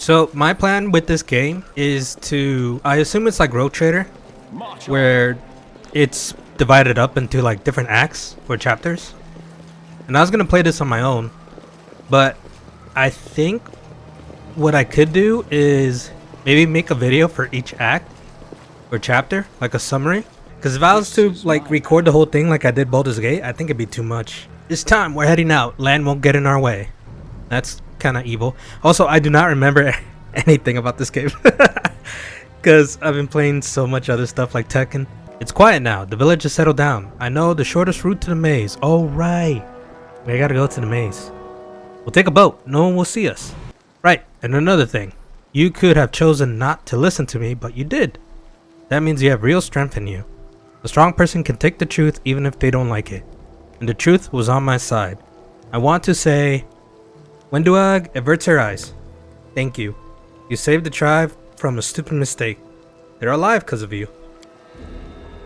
So my plan with this game is to, I assume it's like Rogue Trader, where it's divided up into like different acts or chapters. And I was gonna play this on my own, but I think what I could do is maybe make a video for each act or chapter, like a summary. Because if I was to like record the whole thing like I did Baldur's Gate, I think it'd be too much. It's time, we're heading out. Land won't get in our way. That's kind of evil. Also, I do not remember anything about this game because I've been playing so much other stuff like Tekken. It's quiet now. The village has settled down. I know the shortest route to the maze. Oh right, we gotta go to the maze. We'll take a boat. No one will see us. Right, and another thing. You could have chosen not to listen to me, but you did. That means you have real strength in you. A strong person can take the truth even if they don't like it. And the truth was on my side. I want to say, Wenduag averts her eyes. Thank you. You saved the tribe from a stupid mistake. They're alive because of you.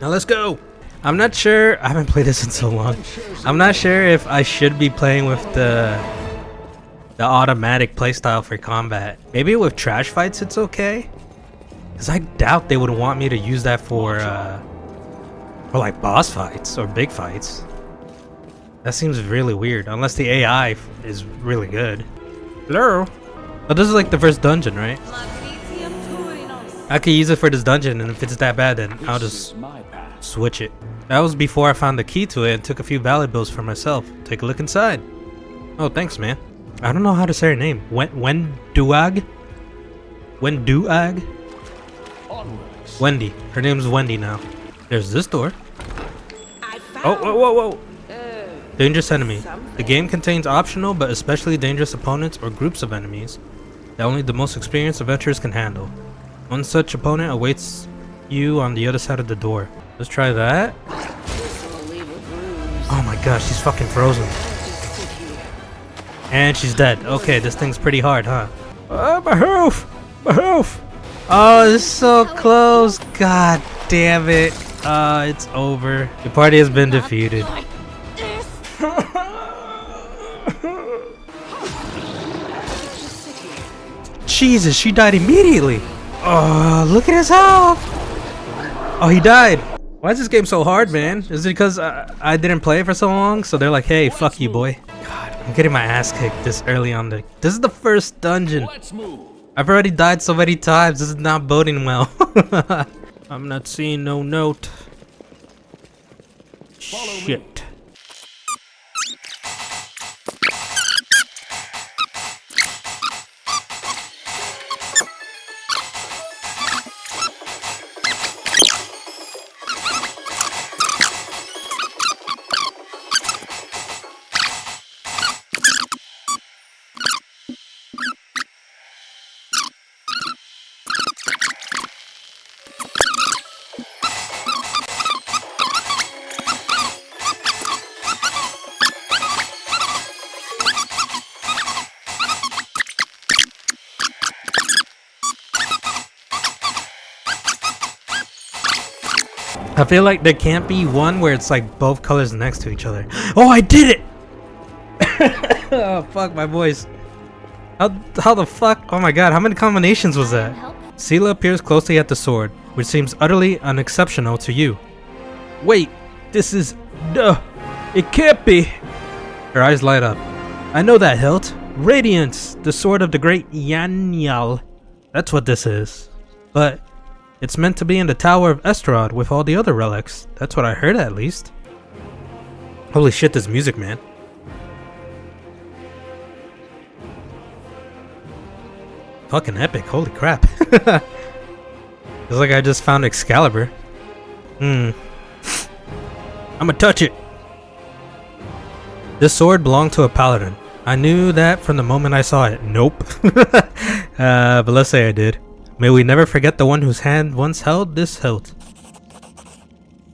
Now let's go. I'm not sure. I haven't played this in so long. I'm not sure if I should be playing with the automatic playstyle for combat. Maybe with trash fights it's okay. Because I doubt they would want me to use that for like boss fights or big fights. That seems really weird, unless the AI is really good. Hello? Oh, this is like the first dungeon, right? I could use it for this dungeon, and if it's that bad, then I'll just switch it. That was before I found the key to it and took a few valid bills for myself. Take a look inside. Oh, thanks, man. I don't know how to say her name. Wenduag? Wenduag? Wendy. Her name's Wendy now. There's this door. Oh, whoa, whoa, whoa. Dangerous enemy. The game contains optional but especially dangerous opponents or groups of enemies that only the most experienced adventurers can handle. One such opponent awaits you on the other side of the door. Let's try that. Oh my gosh, she's fucking frozen. And she's dead. Okay, this thing's pretty hard, huh? My health! My health! Oh, this is so close. God damn it. It's over. The party has been defeated. Jesus, she died immediately. Oh, look at his health. Oh, he died. Why is this game so hard, man? Is it because I didn't play it for so long? So they're like, hey, fuck you, boy. God, I'm getting my ass kicked this early on. This is the first dungeon. I've already died so many times. This is not boding well. I'm not seeing no note. Shit. I feel like there can't be one where it's like both colors next to each other. Oh, I did it! Oh, fuck my voice. How the fuck? Oh my god, how many combinations was that? Sela appears closely at the sword, which seems utterly unexceptional to you. Wait, this is... it can't be! Her eyes light up. I know that hilt. Radiance, the sword of the great Yanyal. That's what this is. But... it's meant to be in the Tower of Estrad with all the other relics. That's what I heard, at least. Holy shit, this music, man. Fucking epic, holy crap. It's like I just found Excalibur. I'ma touch it. This sword belonged to a paladin. I knew that from the moment I saw it. Nope. But let's say I did. May we never forget the one whose hand once held this hilt.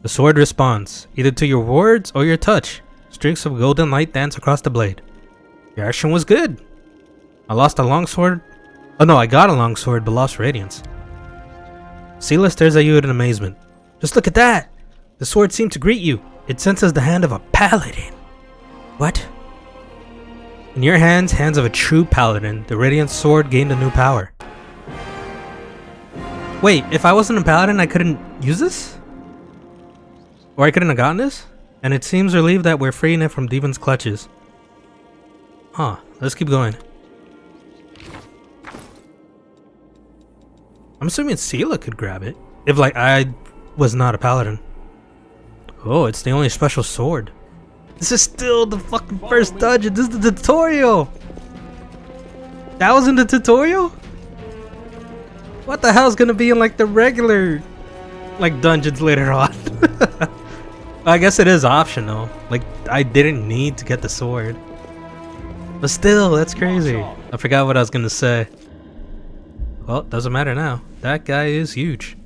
The sword responds, either to your words or your touch. Streaks of golden light dance across the blade. Your action was good. I lost a longsword. Oh no, I got a longsword but lost radiance. Sela stares at you in amazement. Just look at that! The sword seemed to greet you. It senses the hand of a paladin. What? In your hands, hands of a true paladin, the radiant sword gained a new power. Wait, if I wasn't a paladin, I couldn't use this? Or I couldn't have gotten this? And it seems relieved that we're freeing it from demons' clutches. Huh, let's keep going. I'm assuming Sela could grab it. If, like, I was not a paladin. Oh, it's the only special sword. This is still the fucking first dungeon. This is the tutorial. That was in the tutorial? What the hell's gonna be in, like, the regular, like, dungeons later on? I guess it is optional. Like, I didn't need to get the sword. But still, that's crazy. I forgot what I was gonna say. Well, doesn't matter now. That guy is huge.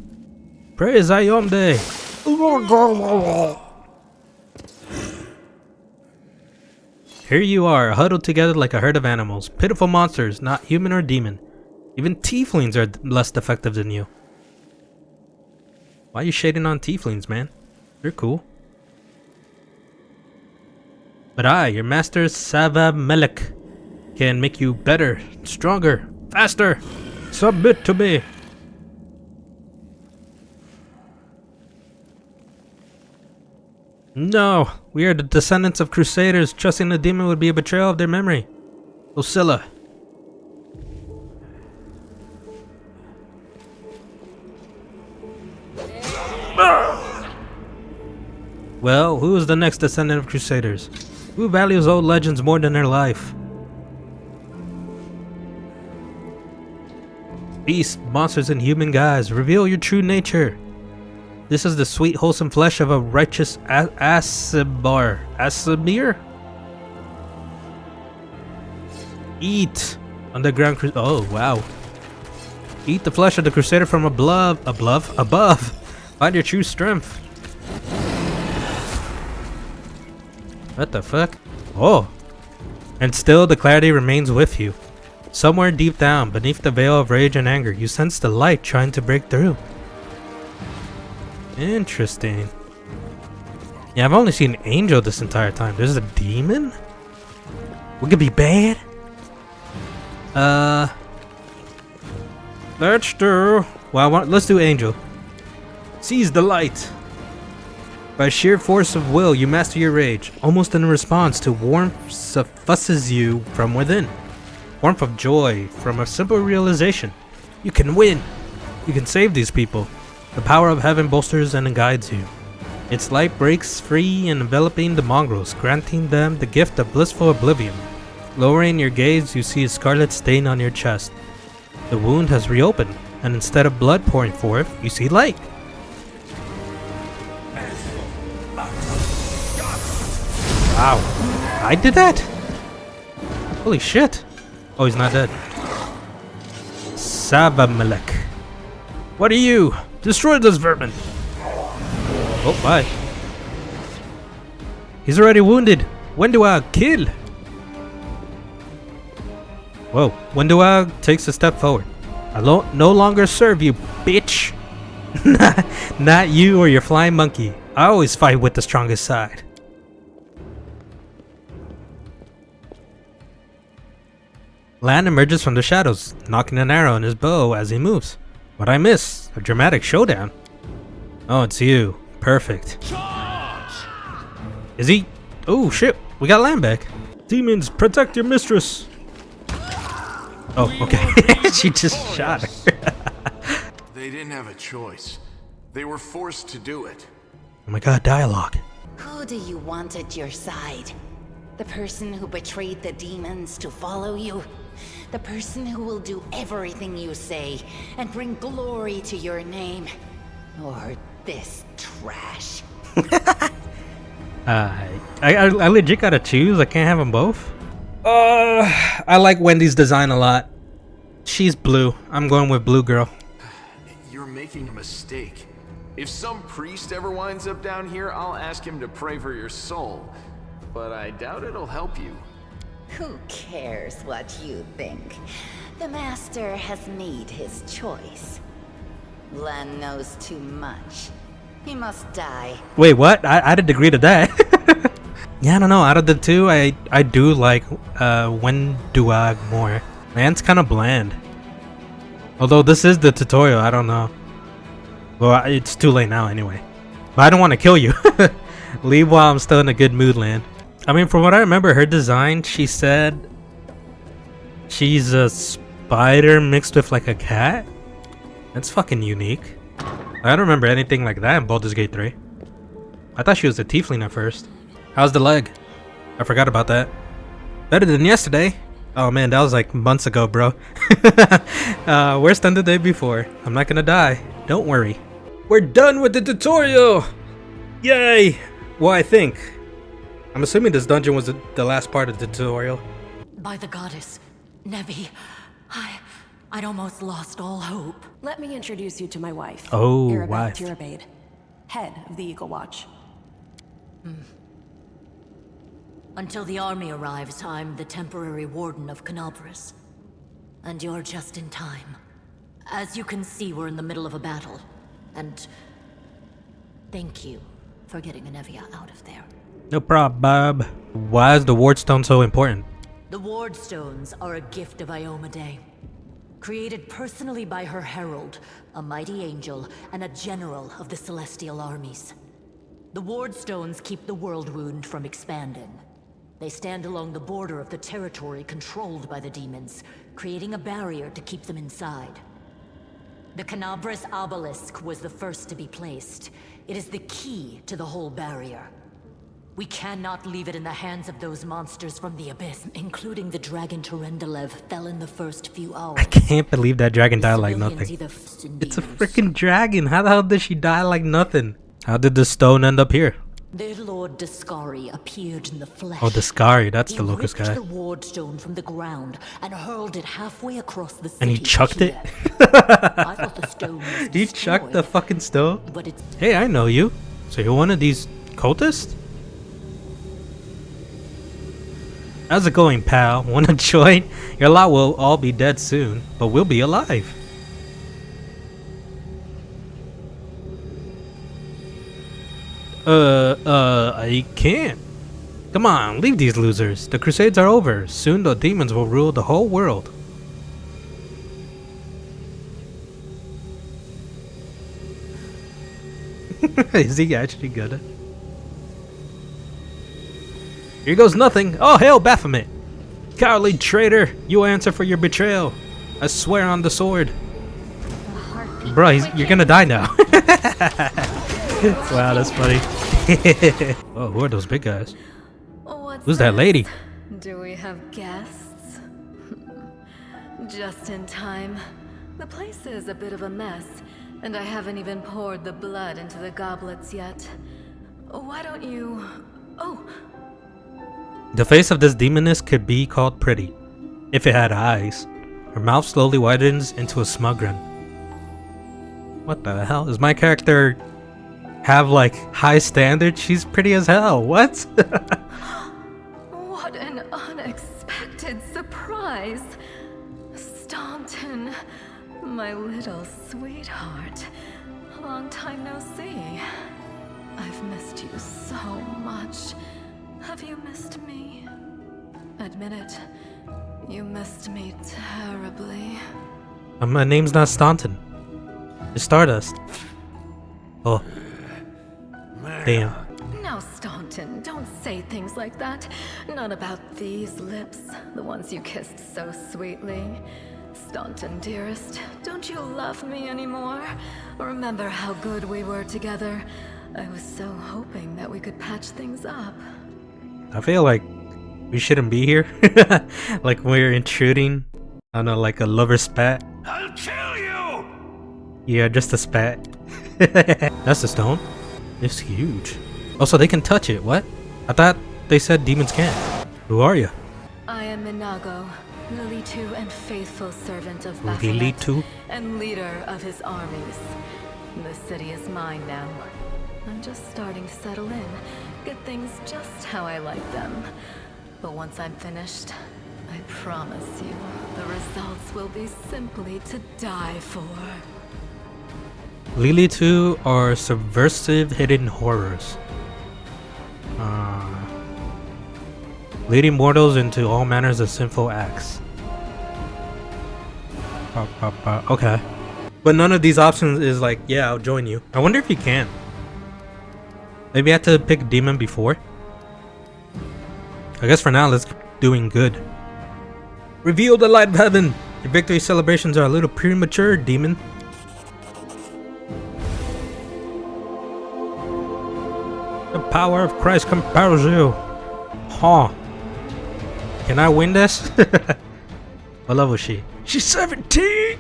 Praise Ayomde! Here you are, huddled together like a herd of animals. Pitiful monsters, not human or demon. Even tieflings are less defective than you. Why are you shading on tieflings, man? They're cool. But I, your master Sava Melek, can make you better, stronger, faster. Submit to me. No, we are the descendants of crusaders. Trusting the demon would be a betrayal of their memory. Osilla. Well, who is the next descendant of crusaders? Who values old legends more than their life? Beasts, monsters, and human guise, reveal your true nature. This is the sweet, wholesome flesh of a righteous Asimir. Eat underground. Oh wow! Eat the flesh of the crusader from above. Find your true strength. What the fuck? Oh, and still the clarity remains with you. Somewhere deep down, beneath the veil of rage and anger, you sense the light trying to break through. Interesting. Yeah, I've only seen Angel this entire time. There's a demon? We could be bad? Let's do... Well, let's do Angel. Seize the light. By sheer force of will, you master your rage, almost in response to warmth suffuses you from within. Warmth of joy from a simple realization. You can win. You can save these people. The power of heaven bolsters and guides you. Its light breaks free and enveloping the mongrels, granting them the gift of blissful oblivion. Lowering your gaze, you see a scarlet stain on your chest. The wound has reopened, and instead of blood pouring forth, you see light. Wow, I did that? Holy shit. Oh, he's not dead. Savamelek. What are you? Destroy this vermin. Oh, bye. He's already wounded. When do I kill? Whoa, Wenduag takes a step forward. I no longer serve you, bitch. Not you or your flying monkey. I always fight with the strongest side. Lan emerges from the shadows, knocking an arrow in his bow as he moves. What I miss? A dramatic showdown. Oh, it's you. Perfect. Charge! Is he? Oh shit, we got Lan back. Demons, protect your mistress. Oh, okay. She just shot her. They didn't have a choice. They were forced to do it. Oh my god, dialogue. Who do you want at your side? The person who betrayed the demons to follow you? The person who will do everything you say and bring glory to your name? Or this trash? I legit gotta choose. I can't have them both. I like Wendy's design a lot. She's blue. I'm going with blue girl. You're making a mistake. If some priest ever winds up down here, I'll ask him to pray for your soul. But I doubt it'll help you. Who cares what you think? The master has made his choice. Lan knows too much. He must die. Wait, what? I didn't agree to that. Yeah, I don't know. Out of the two, I do like Wenduag more. Lan's kind of bland. Although this is the tutorial, I don't know. Well, it's too late now anyway. But I don't want to kill you. Leave while I'm still in a good mood, Lan. I mean, from what I remember, her design, she said she's a spider mixed with like a cat. That's fucking unique. I don't remember anything like that in Baldur's Gate 3. I thought she was a tiefling at first. How's the leg? I forgot about that. Better than yesterday. Oh man, that was like months ago, bro. Worse than the day before. I'm not gonna die. Don't worry. We're done with the tutorial! Yay! Well, I think. I'm assuming this dungeon was the last part of the tutorial. By the goddess, Nevi, I'd almost lost all hope. Let me introduce you to my wife. Oh, Arabelle wife. Tirabade, head of the Eagle Watch. Until the army arrives, I'm the temporary warden of Canabras. And you're just in time. As you can see, we're in the middle of a battle. And thank you for getting Anevia out of there. No problem, Bob. Why is the ward stone so important? The ward stones are a gift of Iomedae. Created personally by her herald, a mighty angel, and a general of the celestial armies. The ward stones keep the world wound from expanding. They stand along the border of the territory controlled by the demons, creating a barrier to keep them inside. The Canabras obelisk was the first to be placed. It is the key to the whole barrier. We cannot leave it in the hands of those monsters from the abyss, including the dragon Terendelev fell in the first few hours. I can't believe that dragon died like nothing. It's a freaking dragon. How the hell did she die like nothing? How did the stone end up here? Their Lord Dascari appeared in the flesh. Oh, Dascari, that's the He locust ripped guy. the ward stone from the ground and hurled it halfway across the city. And he chucked it? I thought the stone was He chucked the destroyed, fucking stone? but it's Hey, I know you. So you're one of these cultists? How's it going, pal? Wanna join? Your lot will all be dead soon, but we'll be alive. I can't. Come on, leave these losers. The crusades are over. Soon the demons will rule the whole world. Is he actually gonna? Here goes nothing. Oh, hail Baphomet. Cowardly traitor, you answer for your betrayal. I swear on the sword. Bro, you're gonna die now. Wow, that's funny. Oh, who are those big guys? Who's that lady? Do we have guests? Just in time. The place is a bit of a mess, and I haven't even poured the blood into the goblets yet. Why don't you... Oh! The face of this demoness could be called pretty, if it had eyes. Her mouth slowly widens into a smug grin. What the hell? Does my character have like high standards? She's pretty as hell. What? What an unexpected surprise! Staunton, my little sweetheart. Long time no see. I've missed you so much. Have you missed me? Admit it. You missed me terribly. My name's not Staunton. It's Stardust. Oh. Damn. Now, Staunton, don't say things like that. Not about these lips, the ones you kissed so sweetly. Staunton, dearest, don't you love me anymore? Remember how good we were together? I was so hoping that we could patch things up. I feel like we shouldn't be here. Like we're intruding on like a lover spat. I'll kill you! Yeah, just a spat. That's the stone. It's huge. Oh, so they can touch it. What? I thought they said demons can't. Who are you? I am Minago, Lilitu and faithful servant of Baphomet, Lilitu? and leader of his armies. The city is mine now. I'm just starting to settle in, get things just how I like them. But once I'm finished, I promise you, the results will be simply to die for. Lilitu are subversive hidden horrors. Leading mortals into all manners of sinful acts. Okay. But none of these options is like, yeah, I'll join you. I wonder if you can. Maybe I have to pick a demon before. I guess for now, let's keep doing good. Reveal the light of heaven. Your victory celebrations are a little premature, demon. The power of Christ compels you. Huh. Can I win this? What level is she? She's 17!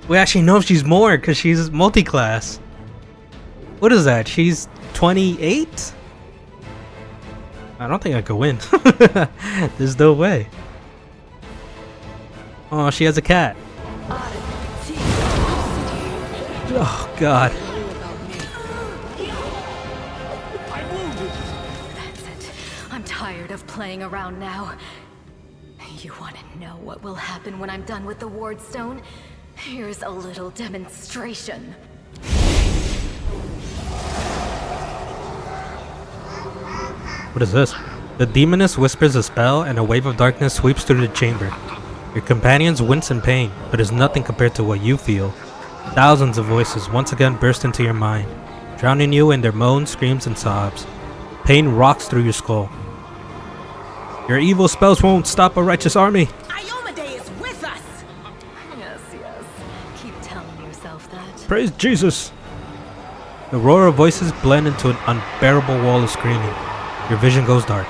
We actually know she's more because she's multi-class. What is that? She's 28? I don't think I could win. There's no way. Oh, she has a cat. Oh, God. That's it. I'm tired of playing around now. You want to know what will happen when I'm done with the Ward Stone? Here's a little demonstration. What is this? The demoness whispers a spell and a wave of darkness sweeps through the chamber. Your companions wince in pain, but is nothing compared to what you feel. Thousands of voices once again burst into your mind, drowning you in their moans, screams, and sobs. Pain rocks through your skull. Your evil spells won't stop a righteous army. Iomade is with us! Yes, yes. Keep telling yourself that. Praise Jesus! The roar of voices blend into an unbearable wall of screaming. Your vision goes dark.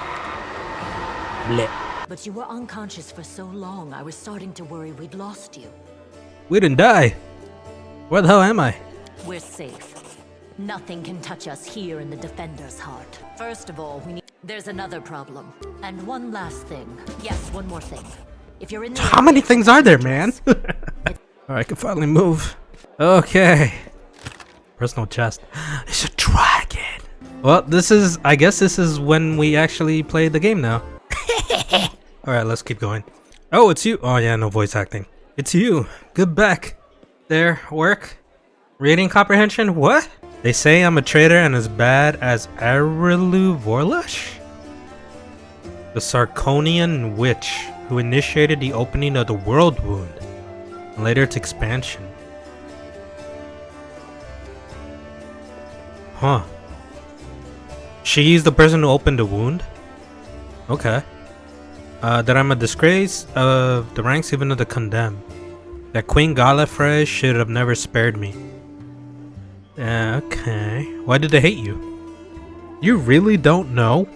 Blech. But you were unconscious for so long, I was starting to worry we'd lost you. We didn't die. Where the hell am I? We're safe. Nothing can touch us here in the Defender's heart. First of all, there's another problem. And one last thing. Yes, one more thing. If you're in the How many things are there, man? Alright, I can finally move. Okay. Personal chest. It's a dragon. Well, I guess this is when we actually play the game now. Alright, let's keep going. Oh, it's you. Oh yeah, no voice acting. It's you. Good back. There, work. Reading comprehension? What? They say I'm a traitor and as bad as Arilu Vorlush? The Sarkonian witch who initiated the opening of the World Wound and later its expansion. Huh. She's the person who opened the wound? Okay. That I'm a disgrace of the ranks even of the condemned. That Queen Gallifrey should have never spared me. Okay. Why did they hate you? You really don't know?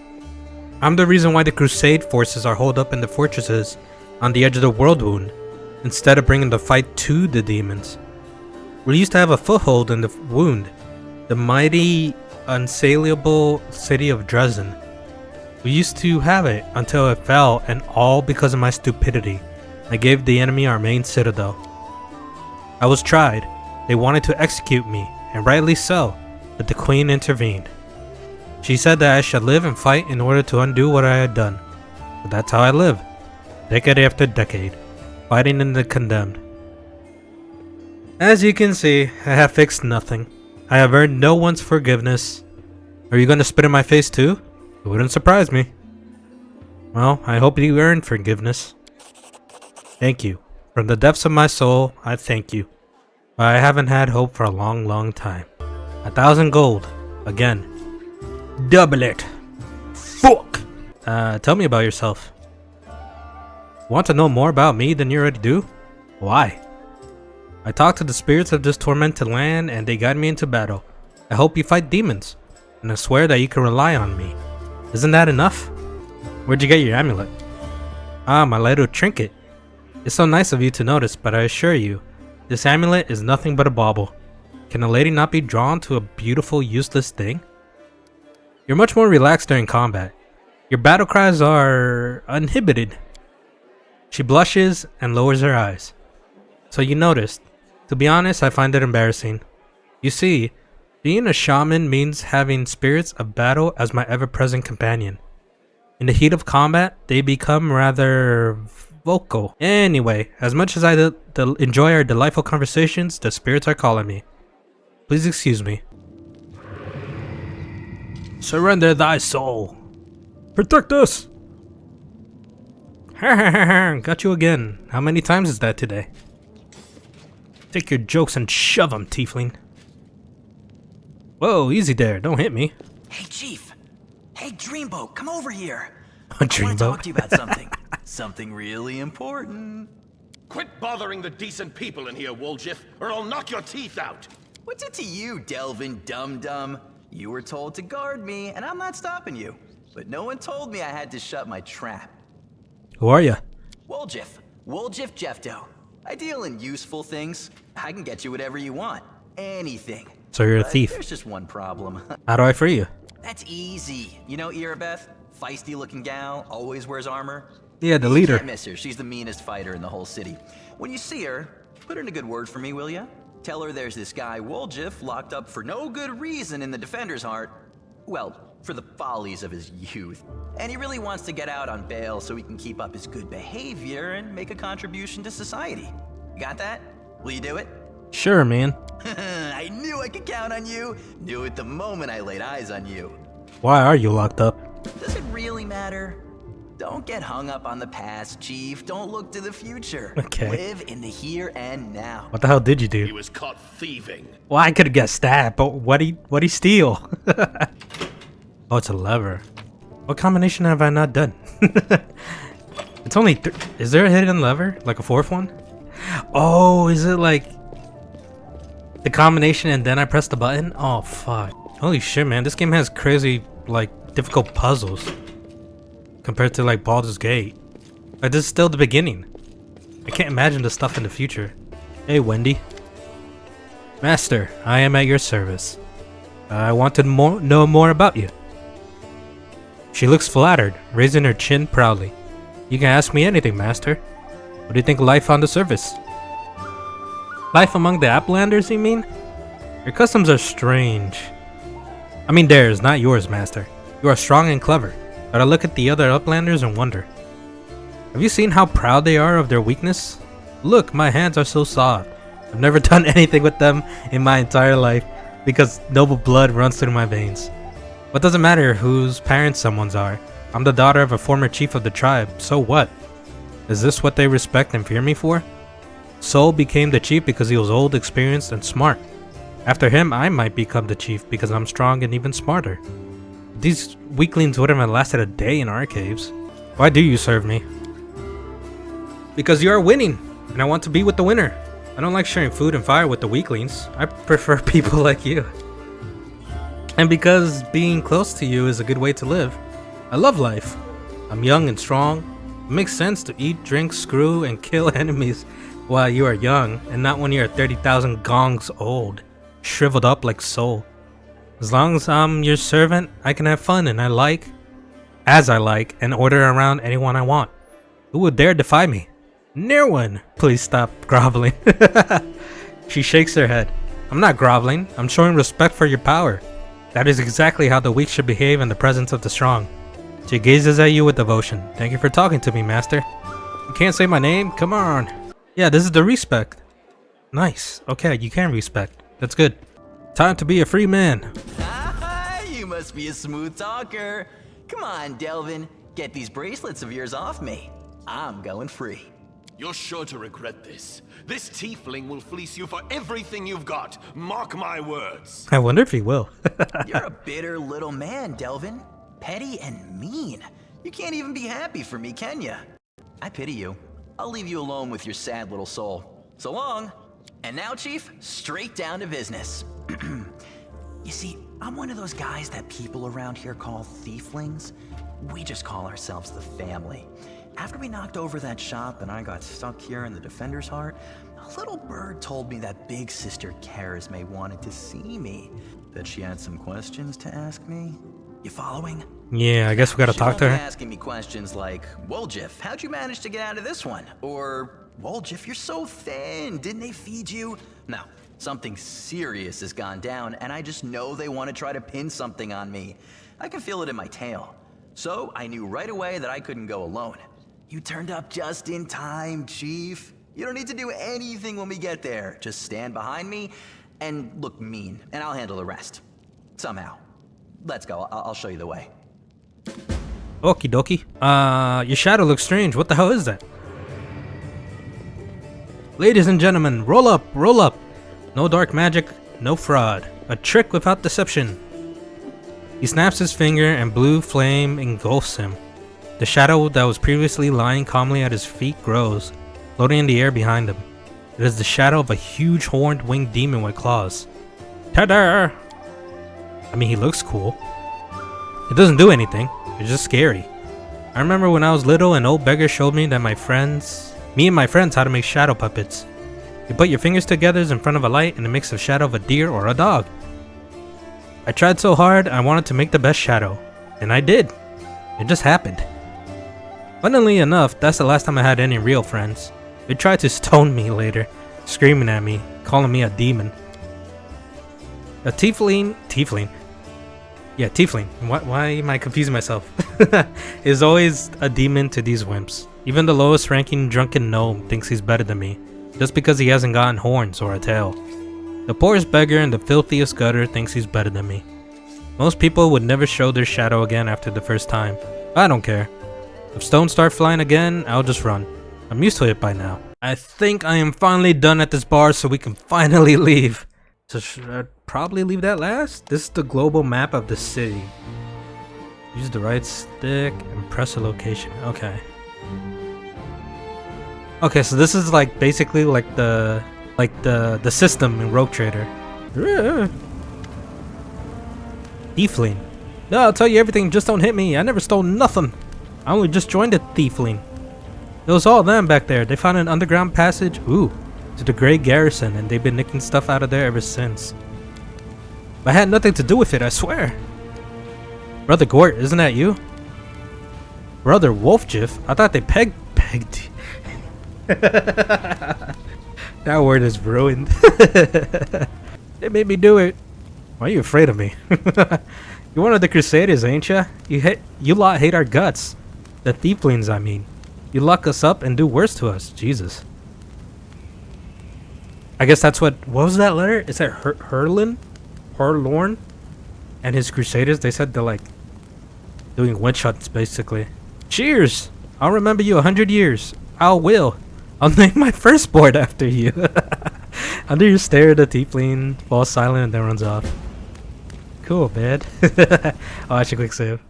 I'm the reason why the Crusade forces are holed up in the fortresses on the edge of the World Wound, instead of bringing the fight to the demons. We used to have a foothold in the Wound, the mighty, unsaleable city of Dresden. We used to have it until it fell, and all because of my stupidity. I gave the enemy our main citadel. I was tried. They wanted to execute me, and rightly so, but the Queen intervened. She said that I should live and fight in order to undo what I had done. But that's how I live, decade after decade, fighting in the condemned. As you can see, I have fixed nothing. I have earned no one's forgiveness. Are you gonna spit in my face too? It wouldn't surprise me. Well, I hope you earned forgiveness. Thank you. From the depths of my soul, I thank you. But I haven't had hope for a long, long time. 1,000 gold. Again. Double it. Fuck! Tell me about yourself. Want to know more about me than you already do? Why? I talked to the spirits of this tormented land and they guide me into battle. I hope you fight demons. And I swear that you can rely on me. Isn't that enough? Where'd you get your amulet? Ah, my little trinket. It's so nice of you to notice, but I assure you, this amulet is nothing but a bauble. Can a lady not be drawn to a beautiful, useless thing? You're much more relaxed during combat. Your battle cries are uninhibited. She blushes and lowers her eyes. So you noticed. To be honest, I find it embarrassing. You see, being a shaman means having spirits of battle as my ever-present companion. In the heat of combat, they become rather vocal. Anyway, as much as I enjoy our delightful conversations, the spirits are calling me. Please excuse me. Surrender thy soul. Protect us! Got you again. How many times is that today? Take your jokes and shove them, tiefling. Whoa, easy there. Don't hit me. Hey, Chief. Hey, Dreamboat, come over here. A I want to dreamboat. talk to you about something. Something really important. Quit bothering the decent people in here, Woljiff, or I'll knock your teeth out. What's it to you, Delvin Dum-Dum? You were told to guard me, and I'm not stopping you. But no one told me I had to shut my trap. Who are you? Woljiff. Woljiff Jeffdo. I deal in useful things. I can get you whatever you want. Anything. So you're a But thief. there's just one problem. How do I free you? That's easy. You know Irabeth? Feisty-looking gal, always wears armor. Yeah, the You leader. can't miss her. She's the meanest fighter in the whole city. When you see her, put in a good word for me, will ya? Tell her there's this guy Woljiff locked up for no good reason in the Defender's Heart. Well, for the follies of his youth. And he really wants to get out on bail so he can keep up his good behavior and make a contribution to society. You got that? Will you do it? Sure, man. I knew I could count on you. Knew it the moment I laid eyes on you. Why are you locked up? Does it really matter? Don't get hung up on the past, Chief. Don't look to the future. Okay. Live in the here and now. What the hell did you He do? was caught thieving. Well, I could have guessed that, but what'd he steal? Oh, it's a lever. What combination have I not done? It's only is there a hidden lever? Like a fourth one? Oh, is it like the combination and then I press the button? Oh, fuck. Holy shit, man. This game has crazy, like, difficult puzzles. Compared to, like, Baldur's Gate. Like, this is still the beginning. I can't imagine the stuff in the future. Hey, Wendy. Master, I am at your service. I want to know more about you. She looks flattered, raising her chin proudly. You can ask me anything, Master. What do you think of life on the surface? Life among the Applanders, you mean? Your customs are strange. I mean theirs, not yours, Master. You are strong and clever, but I look at the other Uplanders and wonder. Have you seen how proud they are of their weakness? Look, my hands are so soft. I've never done anything with them in my entire life because noble blood runs through my veins. What does it matter whose parents someone's are? I'm the daughter of a former chief of the tribe, so what? Is this what they respect and fear me for? Sol became the chief because he was old, experienced, and smart. After him, I might become the chief because I'm strong and even smarter. These weaklings wouldn't have lasted a day in our caves. Why do you serve me? Because you are winning, and I want to be with the winner. I don't like sharing food and fire with the weaklings. I prefer people like you. And because being close to you is a good way to live. I love life. I'm young and strong. It makes sense to eat, drink, screw, and kill enemies while you are young, and not when you are 30,000 gongs old, shriveled up like Sol. As long as I'm your servant, I can have fun and as I like, and order around anyone I want. Who would dare defy me? No one! Please stop groveling. She shakes her head. I'm not groveling. I'm showing respect for your power. That is exactly how the weak should behave in the presence of the strong. She gazes at you with devotion. Thank you for talking to me, Master. You can't say my name? Come on. Yeah, this is the respect. Nice. Okay, you can respect. That's good. Time to be a free man. You must be a smooth talker. Come on, Delvin. Get these bracelets of yours off me. I'm going free. You're sure to regret this. This tiefling will fleece you for everything you've got. Mark my words. I wonder if he will. You're a bitter little man, Delvin. Petty and mean. You can't even be happy for me, can ya? I pity you. I'll leave you alone with your sad little soul. So long. And now, Chief, straight down to business. You see, I'm one of those guys that people around here call thieflings. We just call ourselves the family. After we knocked over that shop and I got stuck here in the Defender's Heart, a little bird told me that big sister Charisme wanted to see me. That she had some questions to ask me. You following? Yeah, I guess we gotta She talk won't to be her. asking me questions like, Woljiff, how'd you manage to get out of this one? Or, Woljiff, you're so thin, didn't they feed you? No, something serious has gone down, and I just know they want to try to pin something on me. I can feel it in my tail. So I knew right away that I couldn't go alone. You turned up just in time, Chief. You don't need to do anything when we get there. Just stand behind me and look mean, and I'll handle the rest. Somehow. Let's go, I'll show you the way. Okie dokie. Your shadow looks strange. What the hell is that? Ladies and gentlemen, roll up, roll up. No dark magic, no fraud. A trick without deception. He snaps his finger and blue flame engulfs him. The shadow that was previously lying calmly at his feet grows, floating in the air behind him. It is the shadow of a huge horned winged demon with claws. Ta-da! I mean, he looks cool. It doesn't do anything. It's just scary. I remember when I was little, an old beggar showed me that me and my friends how to make shadow puppets. You put your fingers together in front of a light and it makes a shadow of a deer or a dog. I tried so hard, I wanted to make the best shadow. And I did. It just happened. Funnily enough, that's the last time I had any real friends. They tried to stone me later, screaming at me, calling me a demon. A tiefling. Yeah, tiefling. Why am I confusing myself? Is always a demon to these wimps. Even the lowest ranking drunken gnome thinks he's better than me, just because he hasn't gotten horns or a tail. The poorest beggar and the filthiest gutter thinks he's better than me. Most people would never show their shadow again after the first time. I don't care. If stones start flying again, I'll just run. I'm used to it by now. I think I am finally done at this bar, so we can finally leave. So should I probably leave that last? This is the global map of the city. Use the right stick and press a location. Okay. Okay, so this is like basically like the system in Rogue Trader. Thiefling. No, I'll tell you everything, just don't hit me. I never stole nothing. I only just joined a thiefling. It was all them back there. They found an underground passage, to the Grey Garrison, and they've been nicking stuff out of there ever since. But I had nothing to do with it, I swear. Brother Gort, isn't that you? Brother Wolfjiff? I thought they pegged. That word is ruined. They made me do it. Why are you afraid of me? You're one of the Crusaders, ain't ya? You lot hate our guts. The thieflings, I mean. You lock us up and do worse to us. Jesus. I guess that's what was that letter? Is that Herlorn? And his Crusaders, they said they're like doing witch hunts, basically. Cheers! I'll remember you 100 years. I'll name my firstborn after you. Under your stare, the tiefling falls silent and then runs off. Cool, man. Oh, I should quick save.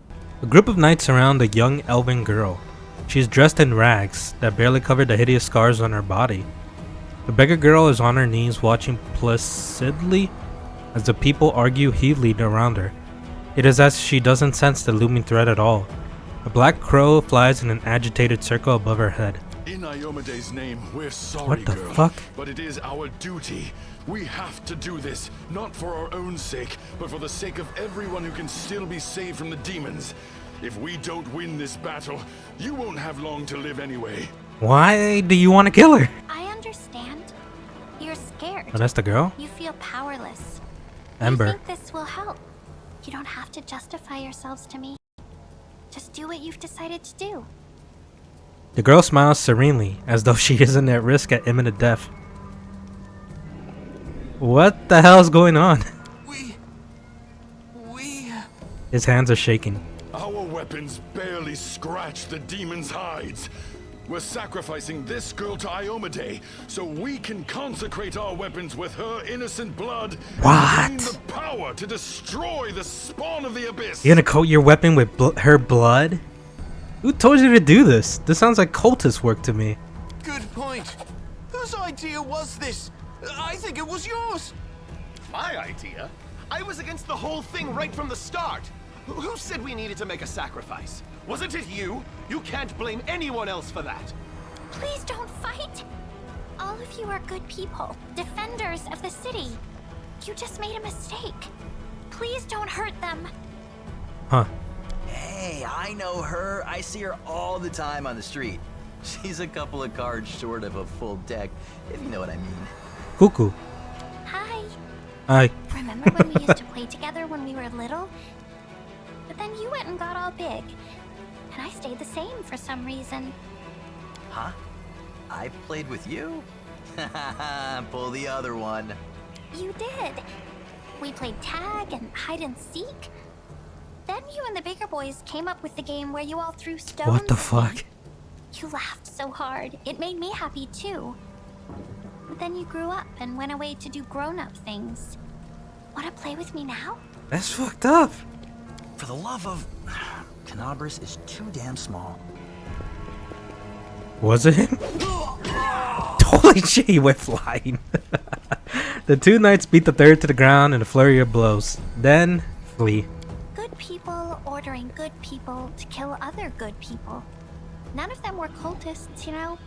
A group of knights surround a young elven girl. She is dressed in rags that barely cover the hideous scars on her body. The beggar girl is on her knees watching placidly as the people argue heatedly around her. It is as she doesn't sense the looming threat at all. A black crow flies in an agitated circle above her head. In Iomede's name, we're sorry, What the girl, fuck? but it is our duty. We have to do this, not for our own sake, but for the sake of everyone who can still be saved from the demons. If we don't win this battle, you won't have long to live anyway. Why do you want to kill her? I understand. You're scared. Oh, that's the girl? You feel powerless. Ember. You think this will help. You don't have to justify yourselves to me. Just do what you've decided to do. The girl smiles serenely, as though she isn't at risk at imminent death. What the hell is going on? His hands are shaking. Our weapons barely scratch the demons' hides. We're sacrificing this girl to Iomade so we can consecrate our weapons with her innocent blood. What? And gain the power to destroy the spawn of the abyss. You're gonna coat your weapon with her blood? Who told you to do this? This sounds like cultist work to me. Good point. Whose idea was this? I think it was yours. My idea? I was against the whole thing right from the start. Who said we needed to make a sacrifice? Wasn't it you? You can't blame anyone else for that. Please don't fight. All of you are good people, defenders of the city. You just made a mistake. Please don't hurt them. Huh. Hey, I know her. I see her all the time on the street. She's a couple of cards short of a full deck, if you know what I mean. Cuckoo. Hi. Hi. Remember when we used to play together when we were little? But then you went and got all big. And I stayed the same for some reason. Huh? I played with you? Pull the other one. You did. We played tag and hide and seek. Then you and the bigger boys came up with the game where you all threw stones. What the fuck? You laughed so hard. It made me happy too. But then you grew up and went away to do grown-up things. Wanna play with me now? That's fucked up. For the love of... Canabras is too damn small. Was it him? Holy shit, he went flying. The two knights beat the third to the ground in a flurry of blows. Then, flee. Good people ordering good people to kill other good people. None of them were cultists, you know?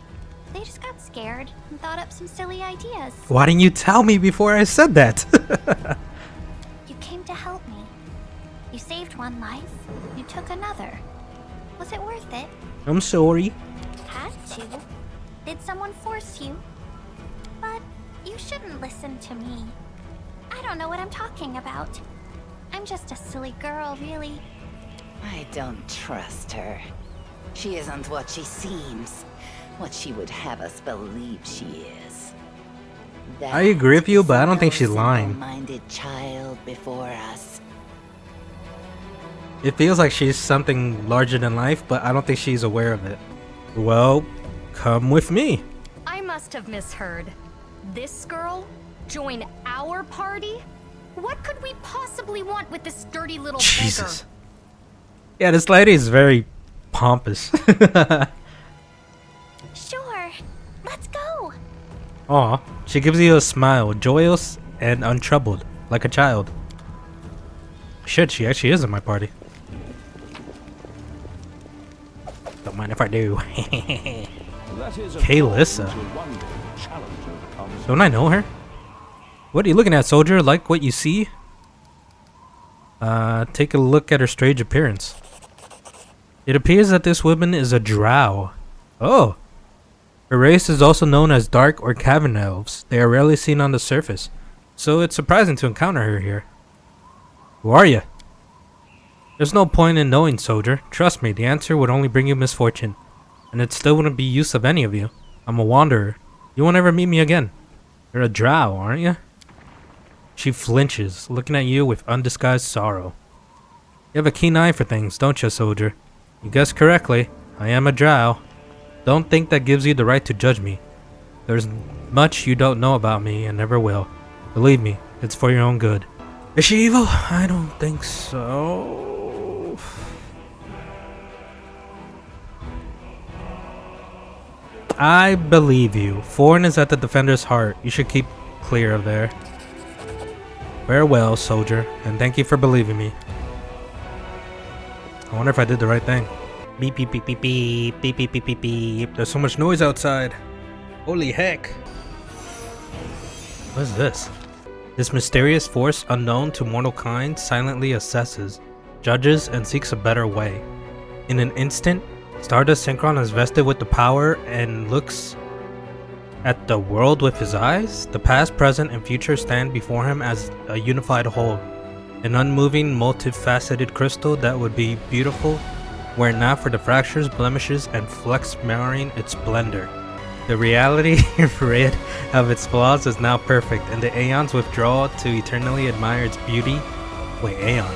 They just got scared and thought up some silly ideas. Why didn't you tell me before I said that? You came to help me. You saved one life. You took another. Was it worth it? I'm sorry. Had to. Did someone force you? But you shouldn't listen to me. I don't know what I'm talking about. I'm just a silly girl, really. I don't trust her. She isn't what she seems. What she would have us believe she is. I agree with you, but I don't think she's lying. Minded child before us. It feels like she's something larger than life, but I don't think she's aware of it. Well, come with me. I must have misheard. This girl? Join our party? What could we possibly want with this dirty little Jesus. Yeah, this lady is very pompous. Sure. Let's go. Aw, she gives you a smile, joyous and untroubled, like a child. Shit, she actually is in my party. Don't mind if I do. Kaylissa. Don't I know her? What are you looking at, soldier? Like what you see? Take a look at her strange appearance. It appears that this woman is a drow. Oh! Her race is also known as dark or cavern elves. They are rarely seen on the surface, so it's surprising to encounter her here. Who are you? There's no point in knowing, soldier. Trust me, the answer would only bring you misfortune, and it still wouldn't be use of any of you. I'm a wanderer. You won't ever meet me again. You're a drow, aren't you? She flinches, looking at you with undisguised sorrow. You have a keen eye for things, don't you, soldier? You guessed correctly. I am a drow. Don't think that gives you the right to judge me. There's much you don't know about me and never will. Believe me, it's for your own good. Is she evil? I don't think so. I believe you. Foreign is at the defender's heart. You should keep clear of there. Farewell, soldier, and thank you for believing me. I wonder if I did the right thing. Beep beep beep beep beep beep beep beep beep beep. There's so much noise outside. Holy heck. What is this? This mysterious force unknown to mortal kind silently assesses, judges, and seeks a better way. In an instant, StardustSynchron is vested with the power and looks at the world with his eyes. The past, present, and future stand before him as a unified whole. An unmoving, multifaceted crystal that would be beautiful were it not for the fractures, blemishes, and flecks marring its splendor. The reality rid of its flaws is now perfect, and the aeons withdraw to eternally admire its beauty. Wait, aeon.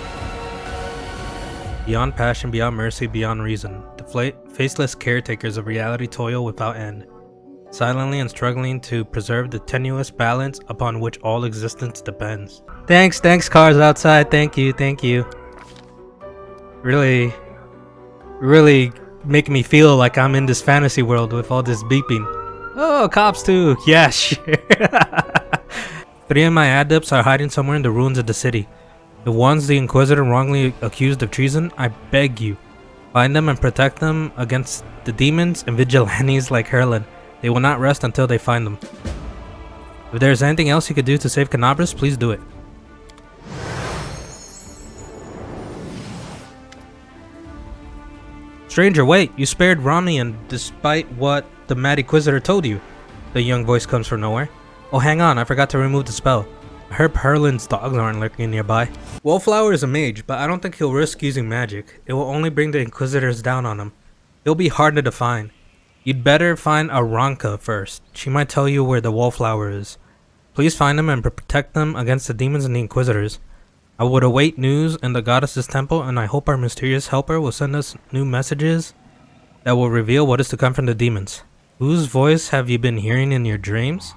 Beyond passion, beyond mercy, beyond reason, the faceless caretakers of reality toil without end, silently and struggling to preserve the tenuous balance upon which all existence depends. Thanks, cars outside. Thank you. Really making me feel like I'm in this fantasy world with all this beeping. Oh, cops too. Yeah, sure. 3 of my adepts are hiding somewhere in the ruins of the city. The ones the Inquisitor wrongly accused of treason, I beg you, find them and protect them against the demons and vigilantes like Herlin. They will not rest until they find them. If there's anything else you could do to save Canabras, please do it. Stranger, wait, you spared Ramian despite what the Mad Inquisitor told you. The young voice comes from nowhere. Oh, hang on, I forgot to remove the spell. I heard Herlin's dogs aren't lurking nearby. Wallflower is a mage, but I don't think he'll risk using magic. It will only bring the Inquisitors down on him. He'll be hard to find. You'd better find Aranka first. She might tell you where the Wallflower is. Please find them and protect them against the demons and the Inquisitors. I would await news in the goddess's temple, and I hope our mysterious helper will send us new messages that will reveal what is to come from the demons. Whose voice have you been hearing in your dreams?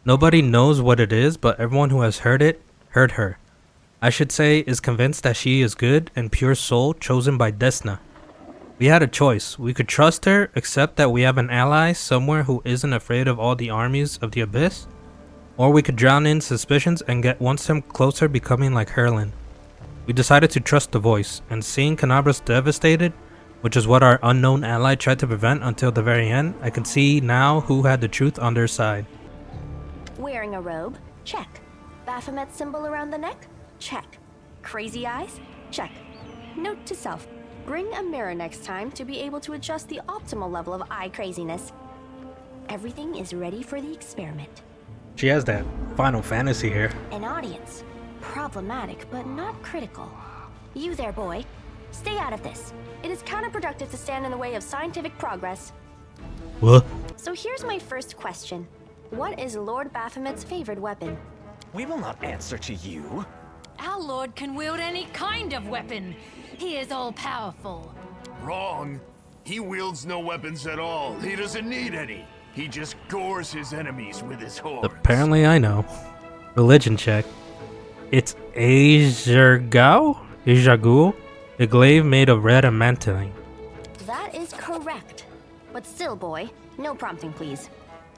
Nobody knows what it is, but everyone who has heard it, heard her. I should say, is convinced that she is good and pure soul chosen by Desna. We had a choice. We could trust her, accept that we have an ally somewhere who isn't afraid of all the armies of the Abyss, or we could drown in suspicions and get one step closer becoming like Herlin. We decided to trust the voice, and seeing Canabras devastated, which is what our unknown ally tried to prevent until the very end, I can see now who had the truth on their side. Wearing a robe? Check. Baphomet symbol around the neck? Check. Crazy eyes? Check. Note to self. Bring a mirror next time to be able to adjust the optimal level of eye craziness. Everything is ready for the experiment. She has that Final Fantasy hair. An audience. Problematic, but not critical. You there, boy. Stay out of this. It is counterproductive to stand in the way of scientific progress. What? So here's my first question. What is Lord Baphomet's favorite weapon? We will not answer to you. Our lord can wield any kind of weapon. He is all-powerful. Wrong. He wields no weapons at all. He doesn't need any. He just gores his enemies with his horns. Apparently I know. Religion check. It's Ajargao? A glaive made of red and mantling. That is correct. But still, boy, no prompting, please.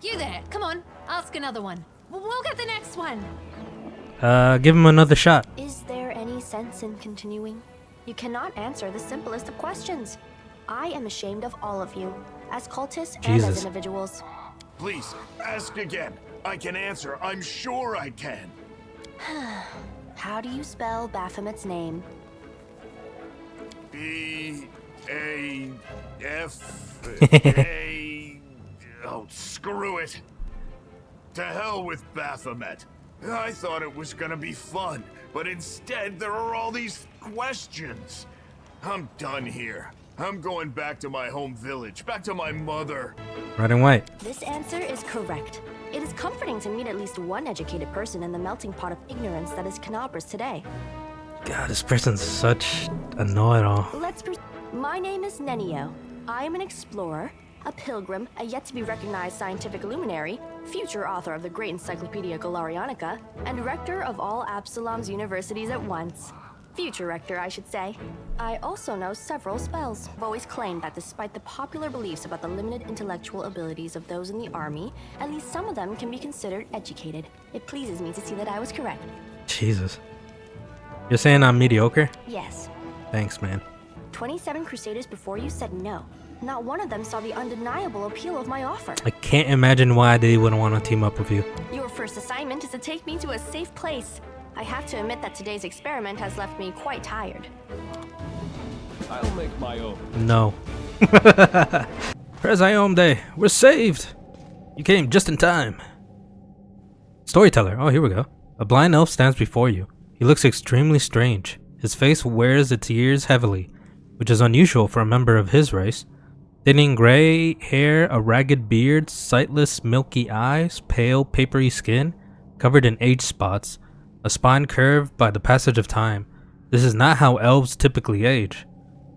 You there, come on, ask another one. We'll get the next one. Give him another shot. Is there any sense in continuing? You cannot answer the simplest of questions. I am ashamed of all of you, as cultists and as individuals. Please, ask again. I can answer. I'm sure I can. How do you spell Baphomet's name? B-A-F-A... Oh, screw it. To hell with Baphomet. I thought it was gonna be fun, but instead there are all these questions. I'm done here. I'm going back to my home village, back to my mother. Red and white. This answer is correct. It is comforting to meet at least one educated person in the melting pot of ignorance that is Canabras today. God, this person's such a know-it-all. My name is Nenio. I am an explorer, a pilgrim, a yet-to-be-recognized scientific luminary, future author of the great Encyclopedia Galarianica, and rector of all Absalom's universities at once. Future rector, I should say. I also know several spells. I've always claimed that despite the popular beliefs about the limited intellectual abilities of those in the army, at least some of them can be considered educated. It pleases me to see that I was correct. Jesus. You're saying I'm mediocre? Yes. Thanks, man. 27 Crusaders before you said no. Not one of them saw the undeniable appeal of my offer. I can't imagine why they wouldn't want to team up with you. Your first assignment is to take me to a safe place. I have to admit that today's experiment has left me quite tired. I'll make my own. No. Presiome Day. We're saved. You came just in time. Storyteller. Oh, here we go. A blind elf stands before you. He looks extremely strange. His face wears its years heavily, which is unusual for a member of his race. Thinning gray hair, a ragged beard, sightless milky eyes, pale papery skin, covered in age spots, a spine curved by the passage of time. This is not how elves typically age.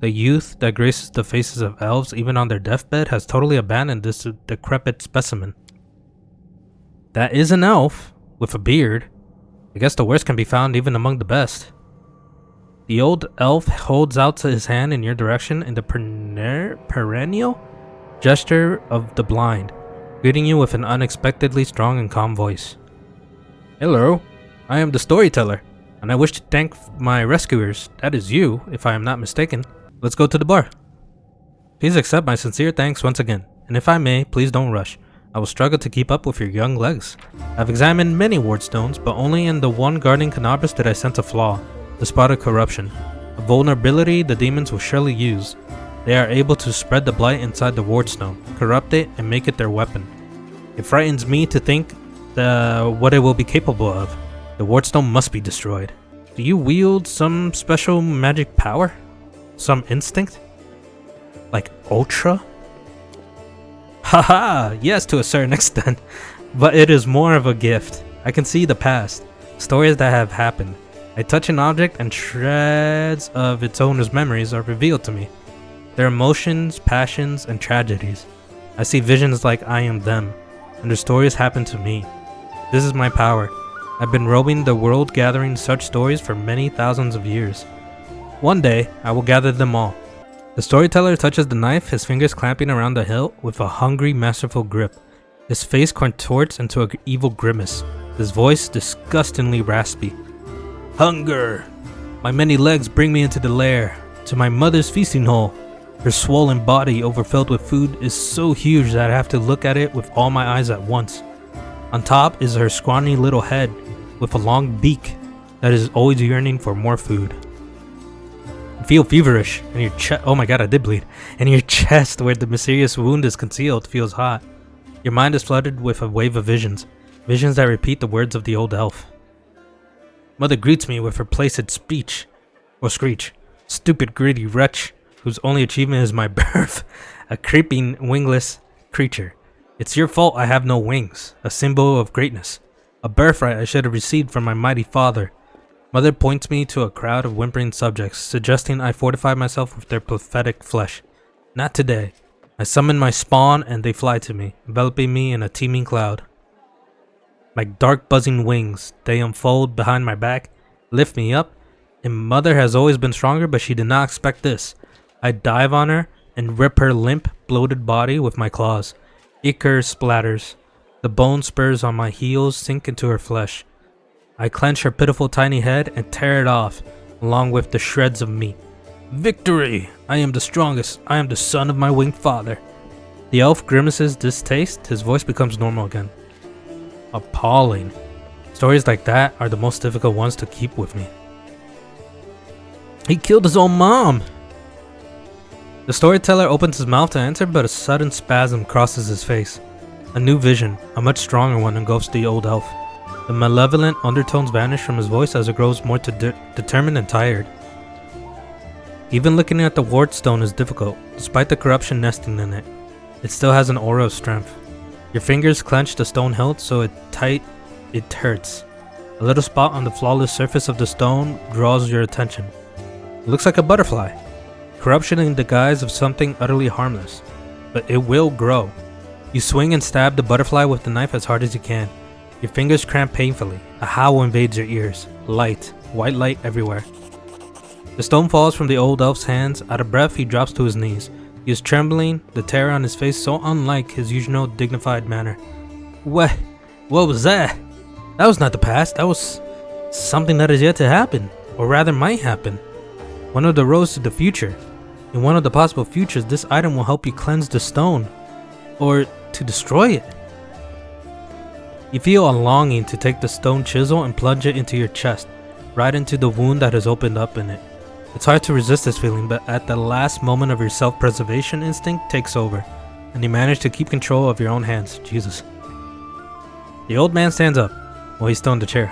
The youth that graces the faces of elves even on their deathbed has totally abandoned this decrepit specimen. That is an elf, with a beard. I guess the worst can be found even among the best. The old elf holds out his hand in your direction in the perennial gesture of the blind, greeting you with an unexpectedly strong and calm voice. Hello, I am the storyteller, and I wish to thank my rescuers. That is you, if I am not mistaken. Let's go to the bar. Please accept my sincere thanks once again, and if I may, please don't rush. I will struggle to keep up with your young legs. I've examined many wardstones, but only in the one guarding Canabras did I sense a flaw. The spot of corruption, a vulnerability the demons will surely use. They are able to spread the blight inside the wardstone, corrupt it, and make it their weapon. It frightens me to think what it will be capable of. The wardstone must be destroyed. Do you wield some special magic power? Some instinct? Like Ultra? Haha, yes, to a certain extent, but it is more of a gift. I can see the past, stories that have happened. I touch an object and shreds of its owner's memories are revealed to me. Their emotions, passions, and tragedies. I see visions like I am them, and their stories happen to me. This is my power. I've been roaming the world gathering such stories for many thousands of years. One day, I will gather them all. The storyteller touches the knife, his fingers clamping around the hilt with a hungry, masterful grip. His face contorts into an evil grimace, his voice disgustingly raspy. Hunger! My many legs bring me into the lair, to my mother's feasting hole. Her swollen body, overfilled with food, is so huge that I have to look at it with all my eyes at once. On top is her scrawny little head, with a long beak that is always yearning for more food. You feel feverish, and your chest— oh my god, I did bleed. And your chest, where the mysterious wound is concealed, feels hot. Your mind is flooded with a wave of visions, visions that repeat the words of the old elf. Mother greets me with her placid speech, or screech. Stupid, greedy wretch, whose only achievement is my birth, a creeping, wingless creature. It's your fault I have no wings, a symbol of greatness, a birthright I should have received from my mighty father. Mother points me to a crowd of whimpering subjects, suggesting I fortify myself with their pathetic flesh. Not today. I summon my spawn and they fly to me, enveloping me in a teeming cloud. Like dark buzzing wings, they unfold behind my back, lift me up, and Mother has always been stronger, but she did not expect this. I dive on her and rip her limp, bloated body with my claws. Ichor splatters. The bone spurs on my heels sink into her flesh. I clench her pitiful tiny head and tear it off, along with the shreds of meat. Victory! I am the strongest. I am the son of my winged father. The elf grimaces distaste. His voice becomes normal again. Appalling. Stories like that are the most difficult ones to keep with me. He killed his own mom! The storyteller opens his mouth to answer, but a sudden spasm crosses his face. A new vision, a much stronger one, engulfs the old elf. The malevolent undertones vanish from his voice as it grows more determined and tired. Even looking at the ward stone is difficult, despite the corruption nesting in it. It still has an aura of strength. Your fingers clench the stone hilt so it hurts. A little spot on the flawless surface of the stone draws your attention. It looks like a butterfly. Corruption in the guise of something utterly harmless. But it will grow. You swing and stab the butterfly with the knife as hard as you can. Your fingers cramp painfully. A howl invades your ears. Light. White light everywhere. The stone falls from the old elf's hands. Out of breath, he drops to his knees. He is trembling, the terror on his face so unlike his usual dignified manner. What was that? That was not the past. That was something that is yet to happen. Or rather might happen. One of the roads to the future. In one of the possible futures, this item will help you cleanse the stone. Or to destroy it. You feel a longing to take the stone chisel and plunge it into your chest, right into the wound that has opened up in it. It's hard to resist this feeling, but at the last moment of your self-preservation instinct takes over, and you manage to keep control of your own hands. Jesus. The old man stands up. Well, he's still in the chair.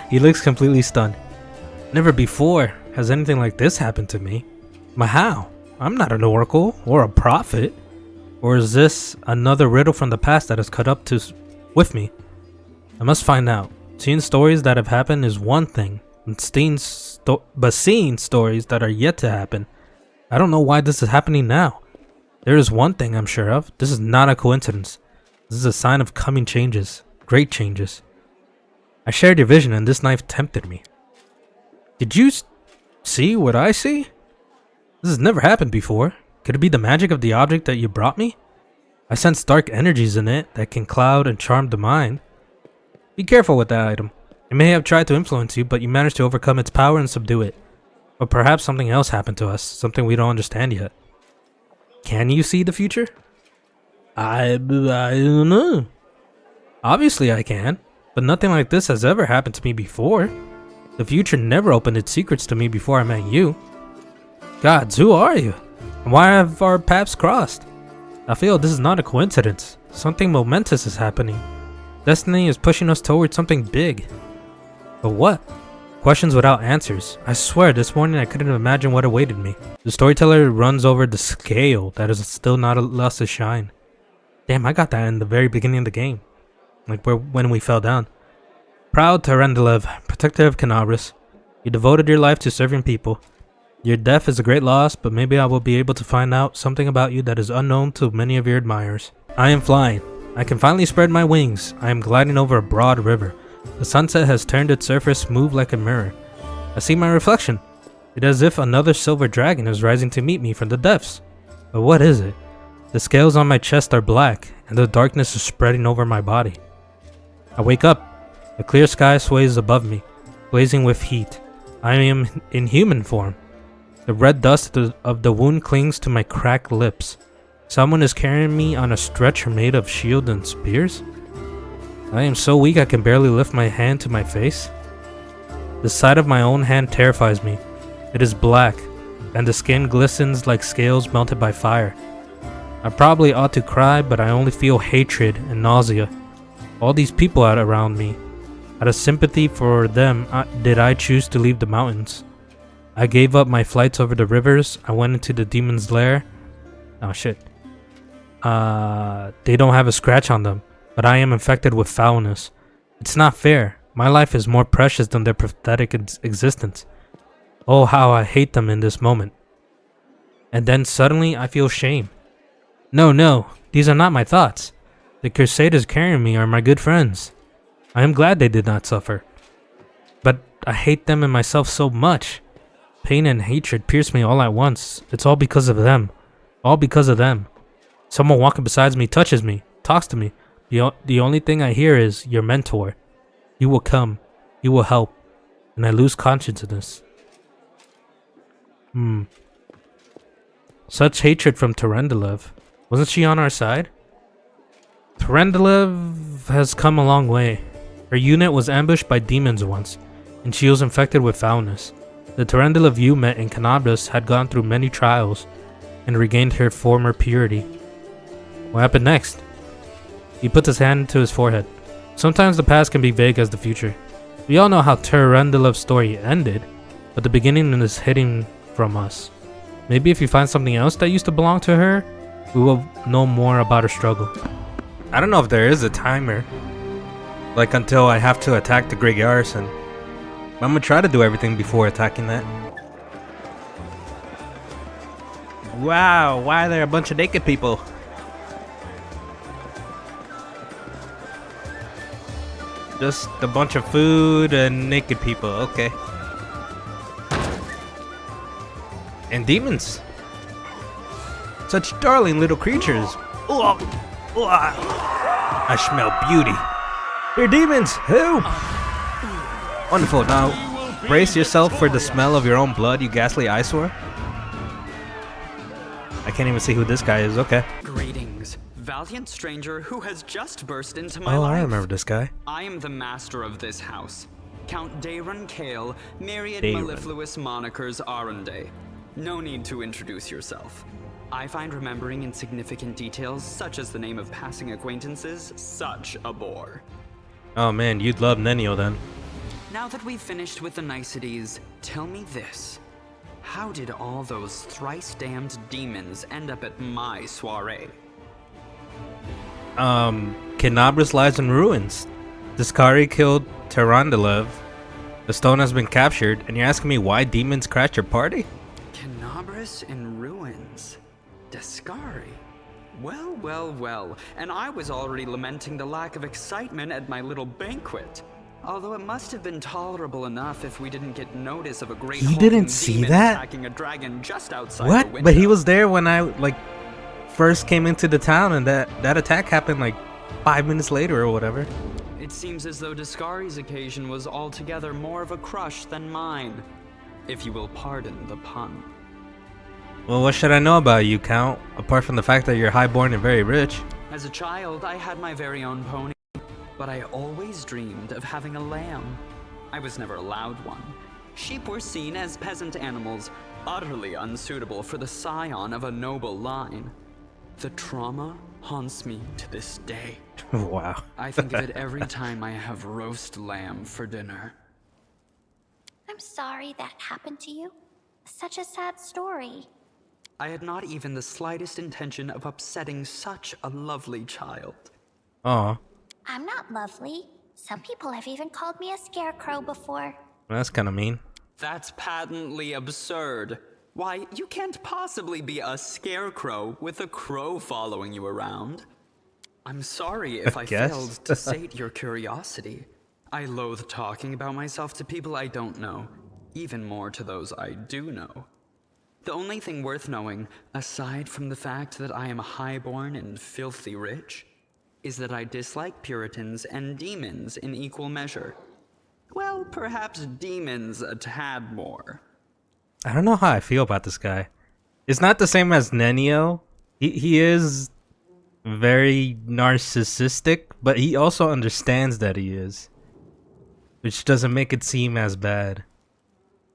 He looks completely stunned. Never before has anything like this happened to me. But how? I'm not an oracle or a prophet. Or is this another riddle from the past that has caught up with me? I must find out. Seeing stories that have happened is one thing, but seeing stories that are yet to happen, I don't know why this is happening now. There is one thing I'm sure of. This is not a coincidence. This is a sign of coming changes. Great changes. I shared your vision and this knife tempted me. Did you see what I see? This has never happened before. Could it be the magic of the object that you brought me? I sense dark energies in it that can cloud and charm the mind. Be careful with that item. It may have tried to influence you, but you managed to overcome its power and subdue it. Or perhaps something else happened to us, something we don't understand yet. Can you see the future? I don't know. Obviously I can, but nothing like this has ever happened to me before. The future never opened its secrets to me before I met you. Gods, who are you? And why have our paths crossed? I feel this is not a coincidence. Something momentous is happening. Destiny is pushing us towards something big. But what? Questions without answers. I swear, this morning I couldn't imagine what awaited me. The storyteller runs over the scale that is still not lost its shine. Damn, I got that in the very beginning of the game. Like when we fell down. Proud Tarendelev, protector of Canabras. You devoted your life to serving people. Your death is a great loss, but maybe I will be able to find out something about you that is unknown to many of your admirers. I am flying. I can finally spread my wings. I am gliding over a broad river. The sunset has turned its surface smooth like a mirror. I see my reflection. It is as if another silver dragon is rising to meet me from the depths. But what is it? The scales on my chest are black, and the darkness is spreading over my body. I wake up. A clear sky sways above me, blazing with heat. I am in human form. The red dust of the wound clings to my cracked lips. Someone is carrying me on a stretcher made of shields and spears? I am so weak I can barely lift my hand to my face. The sight of my own hand terrifies me. It is black, and the skin glistens like scales melted by fire. I probably ought to cry, but I only feel hatred and nausea. All these people out around me. Out of sympathy for them, did I choose to leave the mountains. I gave up my flights over the rivers. I went into the demon's lair. Oh shit. They don't have a scratch on them, but I am infected with foulness. It's not fair. My life is more precious than their pathetic existence. Oh, how I hate them in this moment. And then suddenly I feel shame. No, these are not my thoughts. The Crusaders carrying me are my good friends. I am glad they did not suffer. But I hate them and myself so much. Pain and hatred pierce me all at once. It's all because of them. All because of them. Someone walking beside me touches me, talks to me. The only thing I hear is, your mentor. You will come. You will help. And I lose consciousness. Such hatred from Tarendelev. Wasn't she on our side? Tarendelev has come a long way. Her unit was ambushed by demons once, and she was infected with foulness. The Tarendelev you met in Canabras had gone through many trials and regained her former purity. What happened next? He put his hand to his forehead. Sometimes the past can be vague as the future. We all know how Tarendelev's story ended, but the beginning is hidden from us. Maybe if you find something else that used to belong to her, we will know more about her struggle. I don't know if there is a timer. Like until I have to attack the Great Garrison. I'm gonna try to do everything before attacking that. Wow, why are there a bunch of naked people? Just a bunch of food and naked people, okay. And demons. Such darling little creatures. I smell beauty. They're demons! Help! Wonderful, now brace yourself for the smell of your own blood, you ghastly eyesore. I can't even see who this guy is, okay. Greetings, valiant stranger who has just burst into my life. I remember this guy. I am the master of this house. Count Dayron Kale, myriad mellifluous monikers Arendae. No need to introduce yourself. I find remembering insignificant details, such as the name of passing acquaintances, such a bore. Oh man, you'd love Nenio then. Now that we've finished with the niceties, tell me this. How did all those thrice-damned demons end up at my soiree? Canabras lies in ruins. Discari killed Tarendelev. The stone has been captured, and you're asking me why demons crashed your party? Canabras in ruins. Discari. Well, and I was already lamenting the lack of excitement at my little banquet. Although it must have been tolerable enough if we didn't get notice of a great He didn't see that? attacking a dragon just outside What? the window. But he was there when I first came into the town, and that attack happened 5 minutes later or whatever. It seems as though Discari's occasion was altogether more of a crush than mine, if you will pardon the pun. Well, what should I know about you, Count? Apart from the fact that you're highborn and very rich. As a child, I had my very own pony, but I always dreamed of having a lamb. I was never allowed one. Sheep were seen as peasant animals, utterly unsuitable for the scion of a noble line. The trauma haunts me to this day. Wow. I think of it every time I have roast lamb for dinner. I'm sorry that happened to you. Such a sad story. I had not even the slightest intention of upsetting such a lovely child. Aw. I'm not lovely. Some people have even called me a scarecrow before. That's kind of mean. That's patently absurd. Why, you can't possibly be a scarecrow with a crow following you around. I'm sorry if I guess. failed to sate your curiosity. I loathe talking about myself to people I don't know, even more to those I do know. The only thing worth knowing, aside from the fact that I am highborn and filthy rich, is that I dislike Puritans and demons in equal measure. Well, perhaps demons a tad more. I don't know how I feel about this guy. It's not the same as Nenio. He is very narcissistic, but he also understands that he is, which doesn't make it seem as bad.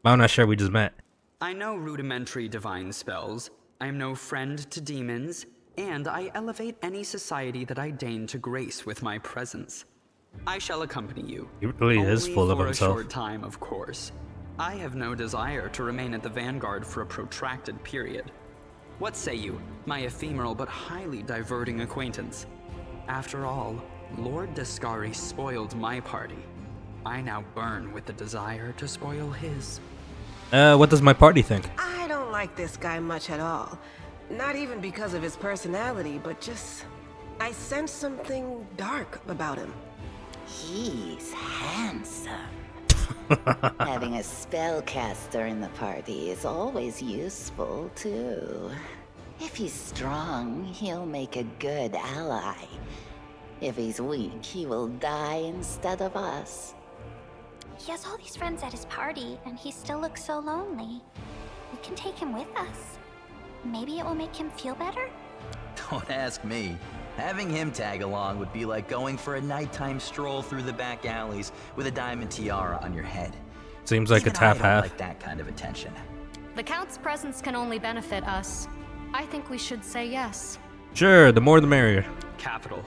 I'm not sure we just met. I know rudimentary divine spells, I am no friend to demons, and I elevate any society that I deign to grace with my presence. I shall accompany you. He really is full of for himself. a short time, of course. I have no desire to remain at the vanguard for a protracted period. What say you, my ephemeral but highly diverting acquaintance? After all, Lord Descari spoiled my party. I now burn with the desire to spoil his. What does my party think? I don't like this guy much at all. Not even because of his personality, but just... I sense something dark about him. He's handsome. Having a spellcaster in the party is always useful, too. If he's strong, he'll make a good ally. If he's weak, he will die instead of us. He has all these friends at his party, and he still looks so lonely. We can take him with us. Maybe it will make him feel better? Don't ask me. Having him tag along would be like going for a nighttime stroll through the back alleys with a diamond tiara on your head. Seems like Even it's I don't half-half. like that kind of attention. The Count's presence can only benefit us. I think we should say yes. Sure, the more the merrier. Capital.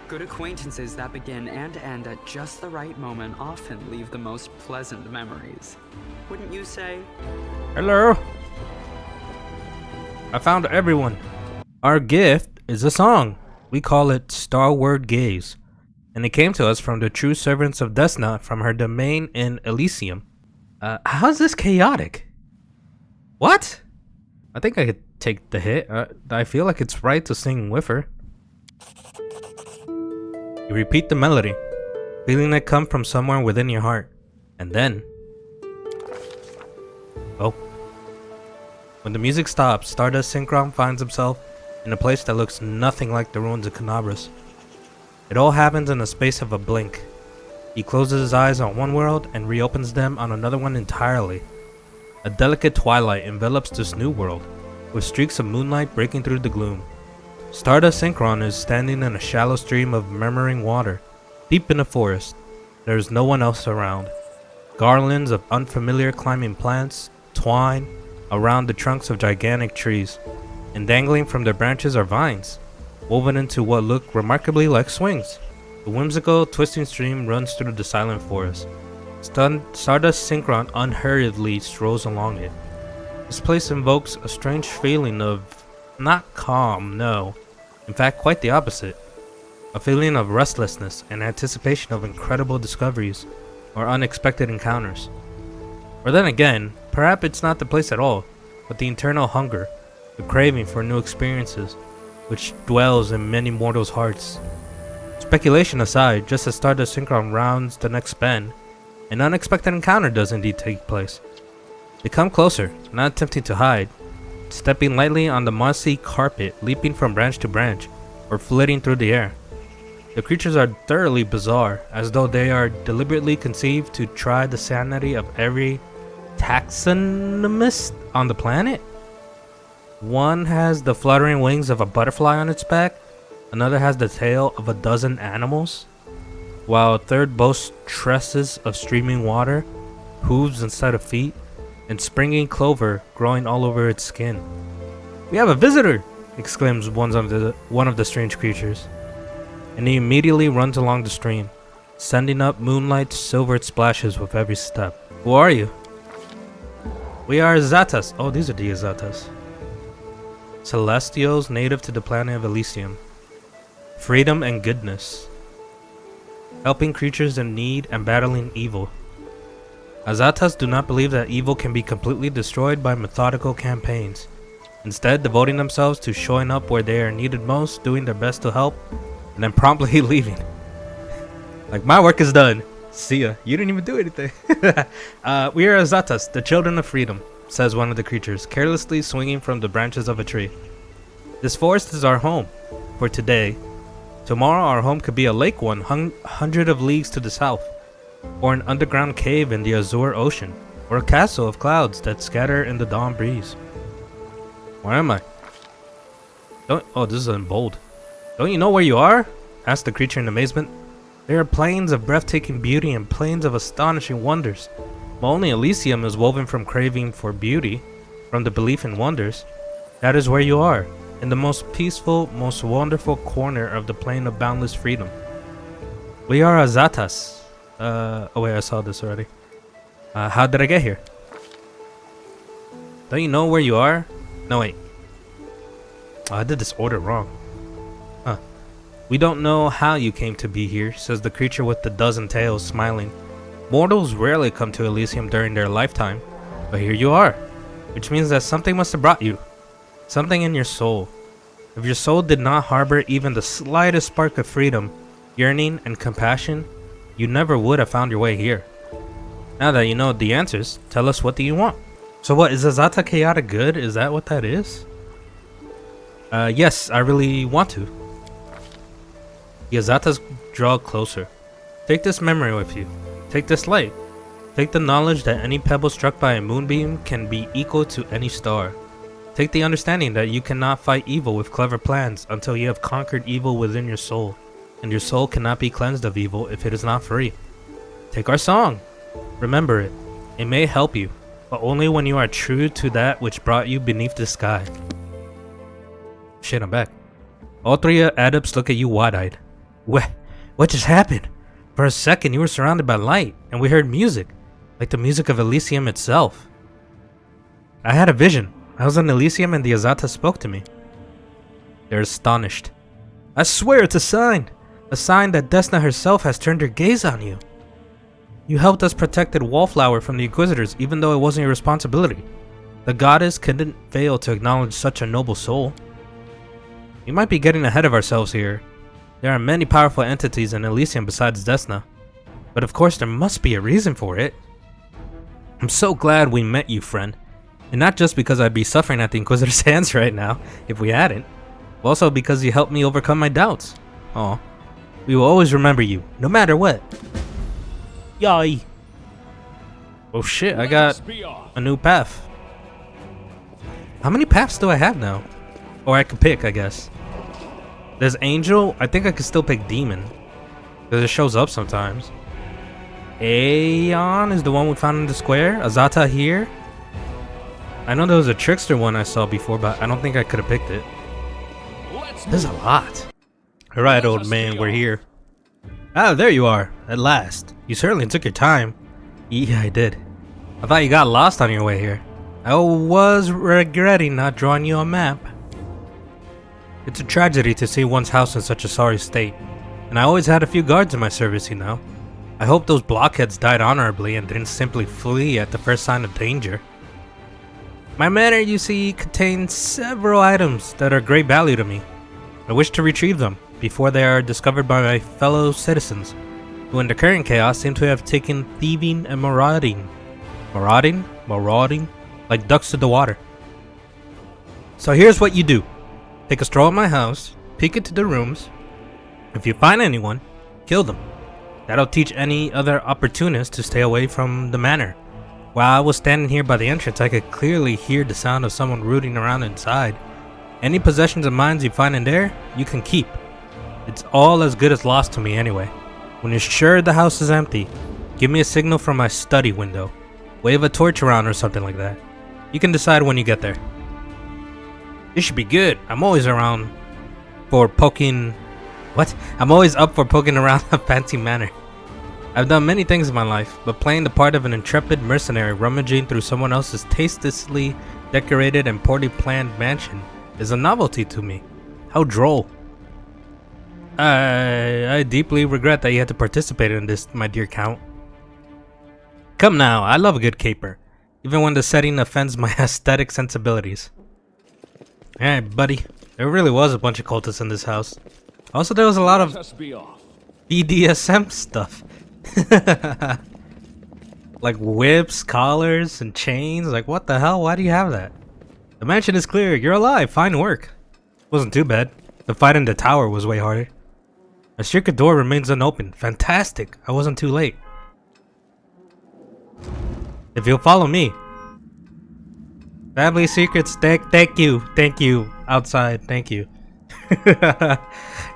Good acquaintances that begin and end at just the right moment often leave the most pleasant memories. Wouldn't you say? Hello. I found everyone. Our gift is a song. We call it Starward Gaze, and it came to us from the true servants of Desna from her domain in Elysium. How's this chaotic? What? I think I could take the hit. I feel like it's right to sing with her. You repeat the melody, feeling it come from somewhere within your heart, and then... Oh. When the music stops, StardustSynchron finds himself in a place that looks nothing like the ruins of Canabras. It all happens in the space of a blink. He closes his eyes on one world and reopens them on another one entirely. A delicate twilight envelops this new world, with streaks of moonlight breaking through the gloom. StardustSynchron is standing in a shallow stream of murmuring water, deep in the forest. There is no one else around. Garlands of unfamiliar climbing plants twine around the trunks of gigantic trees, and dangling from their branches are vines, woven into what look remarkably like swings. The whimsical, twisting stream runs through the silent forest. StardustSynchron unhurriedly strolls along it. This place invokes a strange feeling of not calm, no. In fact, quite the opposite. A feeling of restlessness and anticipation of incredible discoveries or unexpected encounters. Or then again, perhaps it's not the place at all, but the internal hunger, the craving for new experiences, which dwells in many mortals' hearts. Speculation aside, just as StardustSynchron rounds the next bend, an unexpected encounter does indeed take place. They come closer, not attempting to hide, stepping lightly on the mossy carpet, leaping from branch to branch, or flitting through the air. The creatures are thoroughly bizarre, as though they are deliberately conceived to try the sanity of every taxonomist on the planet. One has the fluttering wings of a butterfly on its back, another has the tail of a dozen animals, while a third boasts tresses of streaming water, hooves instead of feet, and springing clover growing all over its skin. "We have a visitor!" exclaims one of the strange creatures, and he immediately runs along the stream, sending up moonlight silvered splashes with every step. "Who are you?" "We are Zatas." Oh, these are the Zatas. Celestials native to the planet of Elysium. Freedom and goodness. Helping creatures in need and battling evil. Azatas do not believe that evil can be completely destroyed by methodical campaigns, instead devoting themselves to showing up where they are needed most, doing their best to help, and then promptly leaving. Like, my work is done. See ya. You didn't even do anything. We are Azatas, the children of freedom, says one of the creatures, carelessly swinging from the branches of a tree. This forest is our home for today. Tomorrow our home could be a lake 100 of leagues to the south, or an underground cave in the azure ocean, or a castle of clouds that scatter in the dawn breeze. Where am I? Oh, this is in bold. Don't you know where you are? Asked the creature in amazement. There are plains of breathtaking beauty and plains of astonishing wonders. But only Elysium is woven from craving for beauty, from the belief in wonders. That is where you are, in the most peaceful, most wonderful corner of the plain of boundless freedom. We are Azatas. Oh wait, I saw this already. How did I get here? Don't you know where you are? No, wait. Oh, I did this order wrong. Huh. We don't know how you came to be here, says the creature with the dozen tails, smiling. Mortals rarely come to Elysium during their lifetime, but here you are, which means that something must have brought you. Something in your soul. If your soul did not harbor even the slightest spark of freedom, yearning, and compassion, you never would have found your way here. Now that you know the answers, tell us, what do you want? So what, is Azata chaotic good? Is that what that is? Yes, I really want to. The Azatas draw closer. Take this memory with you. Take this light. Take the knowledge that any pebble struck by a moonbeam can be equal to any star. Take the understanding that you cannot fight evil with clever plans until you have conquered evil within your soul, and your soul cannot be cleansed of evil if it is not free. Take our song. Remember it. It may help you, but only when you are true to that which brought you beneath the sky. Shit, I'm back. All three adepts look at you wide-eyed. What just happened? For a second you were surrounded by light, and we heard music, like the music of Elysium itself. I had a vision. I was in Elysium and the Azata spoke to me. They're astonished. I swear it's a sign that Desna herself has turned her gaze on you. You helped us protect the wallflower from the Inquisitors even though it wasn't your responsibility. The goddess couldn't fail to acknowledge such a noble soul. We might be getting ahead of ourselves here. There are many powerful entities in Elysium besides Desna, but of course there must be a reason for it. I'm so glad we met you, friend. And not just because I'd be suffering at the Inquisitor's hands right now, if we hadn't, but also because you helped me overcome my doubts. Aw. We will always remember you, no matter what. Yay! Oh shit, I got a new path. How many paths do I have now? Or I could pick, I guess. There's Angel. I think I could still pick Demon, because it shows up sometimes. Aeon is the one we found in the square. Azata here. I know there was a Trickster one I saw before, but I don't think I could have picked it. There's a lot. Alright, old man, we're here. Ah, there you are, at last. You certainly took your time. Yeah, I did. I thought you got lost on your way here. I was regretting not drawing you a map. It's a tragedy to see one's house in such a sorry state, and I always had a few guards in my service, you know. I hope those blockheads died honorably and didn't simply flee at the first sign of danger. My manor, you see, contains several items that are great value to me. I wish to retrieve them before they are discovered by my fellow citizens, who in the current chaos seem to have taken thieving and marauding. Marauding? Like ducks to the water. So here's what you do. Take a stroll at my house, peek into the rooms. If you find anyone, kill them. That'll teach any other opportunists to stay away from the manor. While I was standing here by the entrance, I could clearly hear the sound of someone rooting around inside. Any possessions of mine you find in there, you can keep. It's all as good as lost to me anyway. When you're sure the house is empty, give me a signal from my study window. Wave a torch around or something like that. You can decide when you get there. This should be good. I'm always around for poking... What? I'm always up for poking around a fancy manor. I've done many things in my life, but playing the part of an intrepid mercenary rummaging through someone else's tastelessly decorated and poorly planned mansion is a novelty to me. How droll. I deeply regret that you had to participate in this, my dear Count. Come now, I love a good caper, even when the setting offends my aesthetic sensibilities. Alright, buddy. There really was a bunch of cultists in this house. Also, there was a lot of Just be off. BDSM stuff. Like whips, collars, and chains. Like, what the hell? Why do you have that? The mansion is clear. You're alive. Fine work. Wasn't too bad. The fight in the tower was way harder. A secret door remains unopened. Fantastic. I wasn't too late. If you'll follow me. Family secrets. Thank you. Outside. Thank you.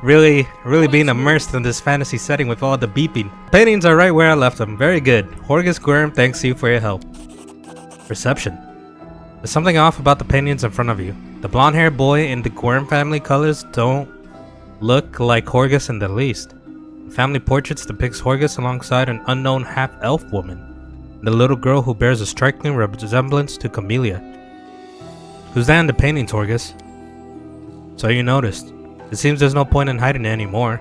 really being immersed in this fantasy setting with all the beeping. Paintings are right where I left them. Very good. Horgus Gwyrm thanks you for your help. Perception. There's something off about the paintings in front of you. The blonde-haired boy in the Gwyrm family colors don't look like Horgus in the least. The family portraits depicts Horgus alongside an unknown half-elf woman, the little girl who bears a striking resemblance to Camellia. Who's that in the paintings, Horgus? So you noticed. It seems there's no point in hiding it anymore.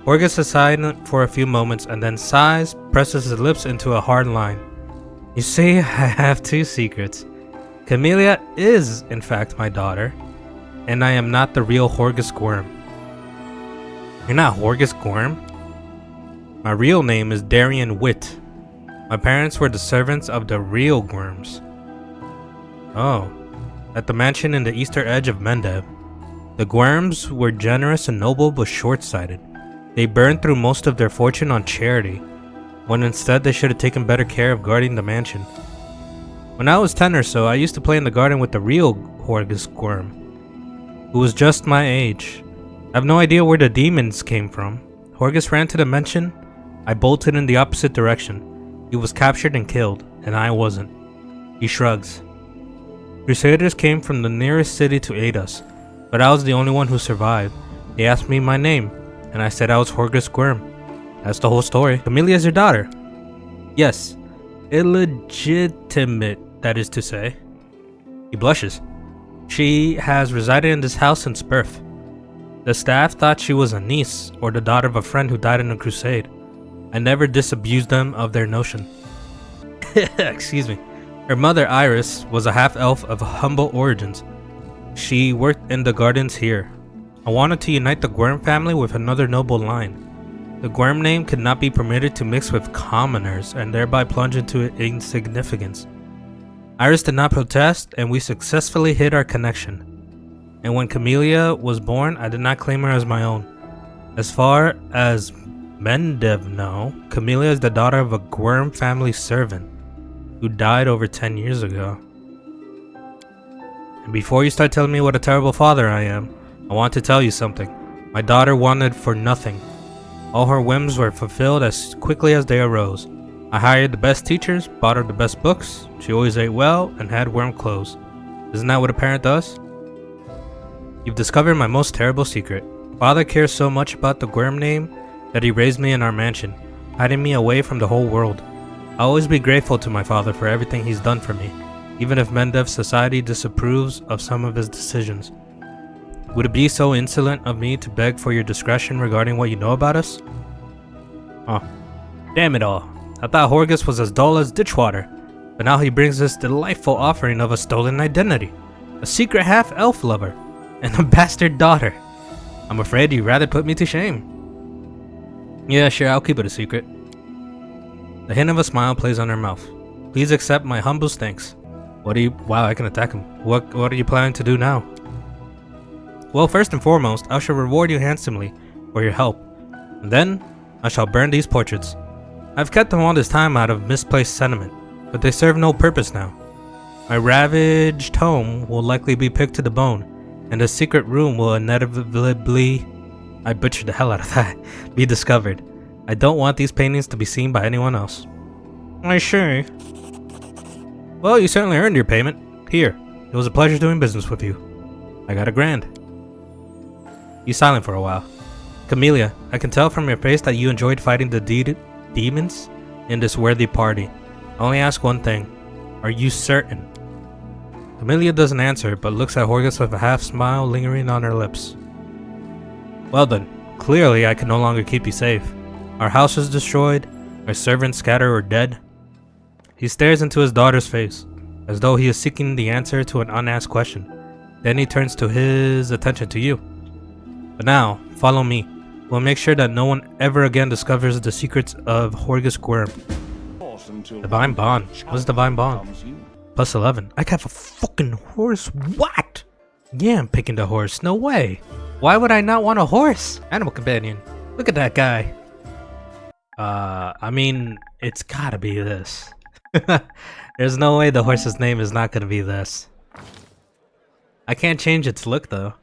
Horgus is silent for a few moments and then sighs, presses his lips into a hard line. You see, I have two secrets. Camellia is, in fact, my daughter, and I am not the real Horgus Gwyrm. You're not Horgus Gwyrm? My real name is Darian Witt. My parents were the servants of the real Gwyrms. Oh, at the mansion in the eastern edge of Mendev. The Gwyrms were generous and noble but short-sighted. They burned through most of their fortune on charity, when instead they should have taken better care of guarding the mansion. When I was 10 or so, I used to play in the garden with the real Horgus Gwyrm, who was just my age. I have no idea where the demons came from. Horgus ran to the mansion. I bolted in the opposite direction. He was captured and killed, and I wasn't. He shrugs. Crusaders came from the nearest city to aid us, but I was the only one who survived. They asked me my name, and I said I was Horgus Gwyrm. That's the whole story. Camellia is your daughter? Yes. Illegitimate, that is to say. He blushes. She has resided in this house since birth. The staff thought she was a niece or the daughter of a friend who died in a crusade. I never disabused them of their notion. Excuse me. Her mother, Iris, was a half-elf of humble origins. She worked in the gardens here. I wanted to unite the Gwyrm family with another noble line. The Gwyrm name could not be permitted to mix with commoners and thereby plunge into insignificance. Iris did not protest, and we successfully hid our connection. And when Camellia was born, I did not claim her as my own. As far as Mendev know, Camellia is the daughter of a Gwyrm family servant who died over 10 years ago. And before you start telling me what a terrible father I am, I want to tell you something. My daughter wanted for nothing. All her whims were fulfilled as quickly as they arose. I hired the best teachers, bought her the best books, she always ate well, and had warm clothes. Isn't that what a parent does? You've discovered my most terrible secret. Father cares so much about the Gwyrm name that he raised me in our mansion, hiding me away from the whole world. I'll always be grateful to my father for everything he's done for me, even if Mendev's society disapproves of some of his decisions. Would it be so insolent of me to beg for your discretion regarding what you know about us? Oh, damn it all. I thought Horgus was as dull as ditchwater, but now he brings this delightful offering of a stolen identity, a secret half-elf lover, and a bastard daughter. I'm afraid you'd rather put me to shame. Yeah, sure, I'll keep it a secret. The hint of a smile plays on her mouth. Please accept my humblest thanks. Wow, I can attack him. What are you planning to do now? Well, first and foremost, I shall reward you handsomely for your help. And then, I shall burn these portraits. I've kept them all this time out of misplaced sentiment, but they serve no purpose now. My ravaged home will likely be picked to the bone, and the secret room will inevitably, I butchered the hell out of that, be discovered. I don't want these paintings to be seen by anyone else. I see. Well, you certainly earned your payment. Here, it was a pleasure doing business with you. I got $1,000. He's silent for a while. Camellia, I can tell from your face that you enjoyed fighting the demons in this worthy party. I only ask one thing. Are you certain? Camellia doesn't answer, but looks at Horgus with a half smile lingering on her lips. Well then, clearly I can no longer keep you safe. Our house is destroyed, our servants scattered or dead. He stares into his daughter's face, as though he is seeking the answer to an unasked question. Then he turns his attention to you. But now, follow me. We'll make sure that no one ever again discovers the secrets of Horgus Worm. Divine Bond. What's Divine Bond? Plus 11. I have a fucking horse. What? Yeah, I'm picking the horse. No way. Why would I not want a horse? Animal companion. Look at that guy. I mean, it's gotta be this. There's no way the horse's name is not gonna be this. I can't change its look though.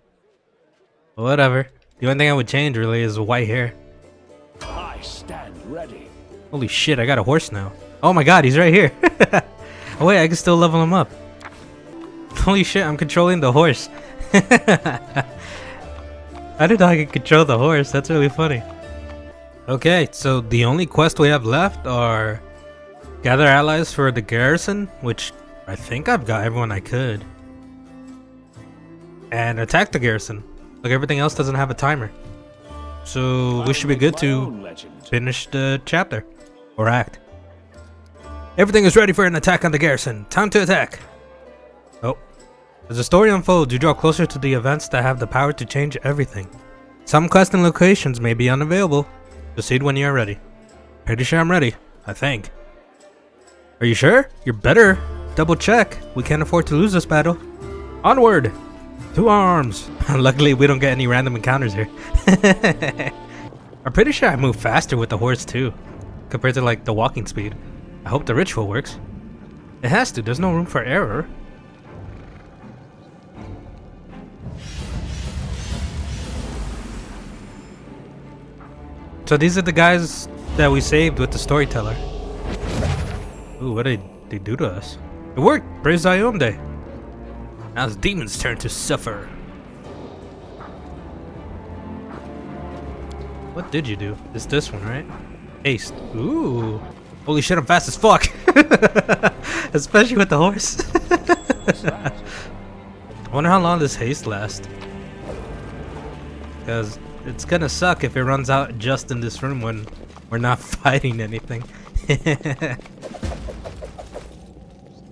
Whatever. The only thing I would change really is white hair. I stand ready. Holy shit, I got a horse now. Oh my god, he's right here. Oh wait, I can still level him up. Holy shit, I'm controlling the horse. I didn't know I could control the horse. That's really funny. Okay, so the only quest we have left are gather allies for the garrison, which I think I've got everyone I could. And attack the garrison. Like everything else doesn't have a timer. So we should be good to finish the chapter. Or act. Everything is ready for an attack on the garrison. Time to attack. Oh. As the story unfolds, you draw closer to the events that have the power to change everything. Some quests and locations may be unavailable. Proceed when you are ready. Pretty sure I'm ready. I think. Are you sure? You're better. Double check. We can't afford to lose this battle. Onward! To arms! Luckily, we don't get any random encounters here. I'm pretty sure I move faster with the horse too, compared to like the walking speed. I hope the ritual works. It has to. There's no room for error. So these are the guys that we saved with the storyteller. Ooh, what did they do to us? It worked! Praise Iomde! Now it's demon's turn to suffer. What did you do? It's this one, right? Haste. Ooh. Holy shit, I'm fast as fuck! Especially with the horse. I wonder how long this haste lasts. Because it's gonna suck if it runs out just in this room when we're not fighting anything.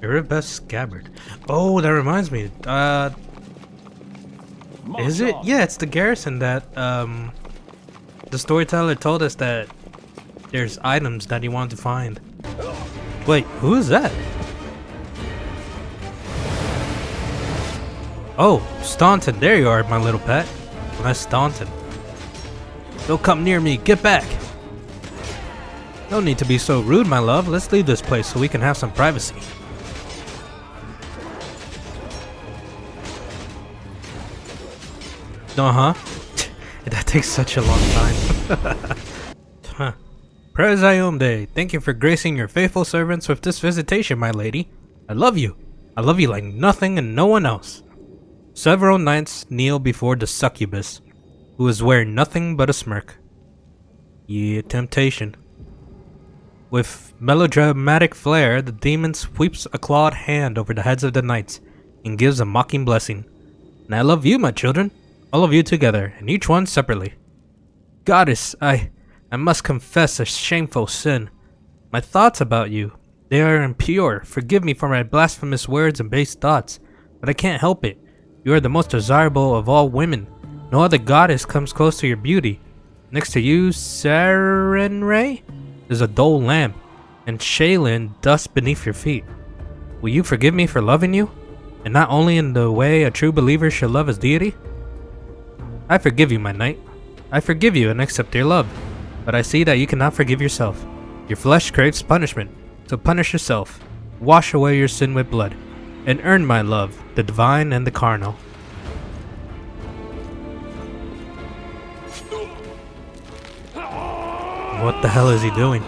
Erebus Scabbard. Oh, that reminds me. Is it? Yeah, it's the garrison that the storyteller told us that there's items that he wanted to find. Wait, who is that? Oh, Staunton. There you are, my little pet. Nice Staunton. Don't come near me. Get back. No need to be so rude, my love. Let's leave this place so we can have some privacy. Uh-huh. That takes such a long time. Huh. Praise Iomde, thank you for gracing your faithful servants with this visitation, my lady. I love you. I love you like nothing and no one else. Several knights kneel before the succubus, who is wearing nothing but a smirk. Yeah, temptation. With melodramatic flair, the demon sweeps a clawed hand over the heads of the knights and gives a mocking blessing. And I love you, my children. All of you together, and each one separately. Goddess, I must confess a shameful sin. My thoughts about you, they are impure. Forgive me for my blasphemous words and base thoughts, but I can't help it. You are the most desirable of all women. No other goddess comes close to your beauty. Next to you, Sarenrae, is a dull lamp, and Shaylin dust beneath your feet. Will you forgive me for loving you? And not only in the way a true believer should love his deity? I forgive you, my knight. I forgive you and accept your love. But I see that you cannot forgive yourself. Your flesh craves punishment, so punish yourself. Wash away your sin with blood, and earn my love, the divine and the carnal. What the hell is he doing?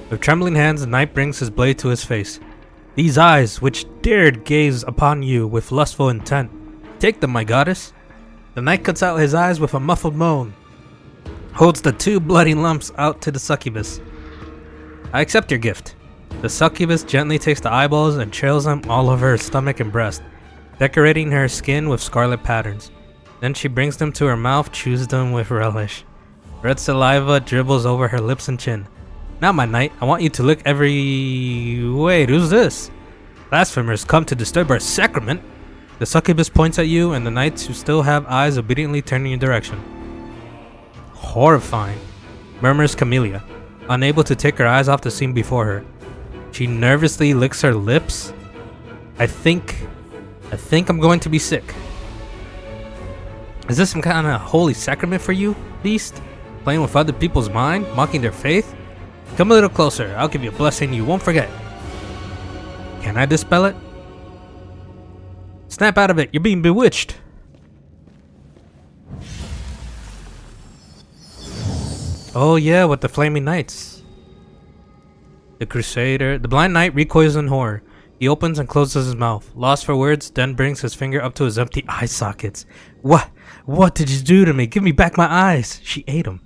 With trembling hands, the knight brings his blade to his face. These eyes, which dared gaze upon you with lustful intent, take them, my goddess. The knight cuts out his eyes with a muffled moan, holds the 2 bloody lumps out to the succubus. I accept your gift. The succubus gently takes the eyeballs and trails them all over her stomach and breast, decorating her skin with scarlet patterns. Then she brings them to her mouth, chews them with relish. Red saliva dribbles over her lips and chin. Now, my knight, I want you to lick every... Wait, who's this? Blasphemers come to disturb our sacrament. The succubus points at you, and the knights who still have eyes obediently turn in your direction. Horrifying, murmurs Camellia, unable to take her eyes off the scene before her. She nervously licks her lips. I think I'm going to be sick. Is this some kind of holy sacrament for you, beast? Playing with other people's mind, mocking their faith? Come a little closer, I'll give you a blessing you won't forget. Can I dispel it? Snap out of it, you're being bewitched. Oh yeah, with the flaming knights. The crusader, the blind knight recoils in horror. He opens and closes his mouth, lost for words, then brings his finger up to his empty eye sockets. What did you do to me? Give me back my eyes. She ate them.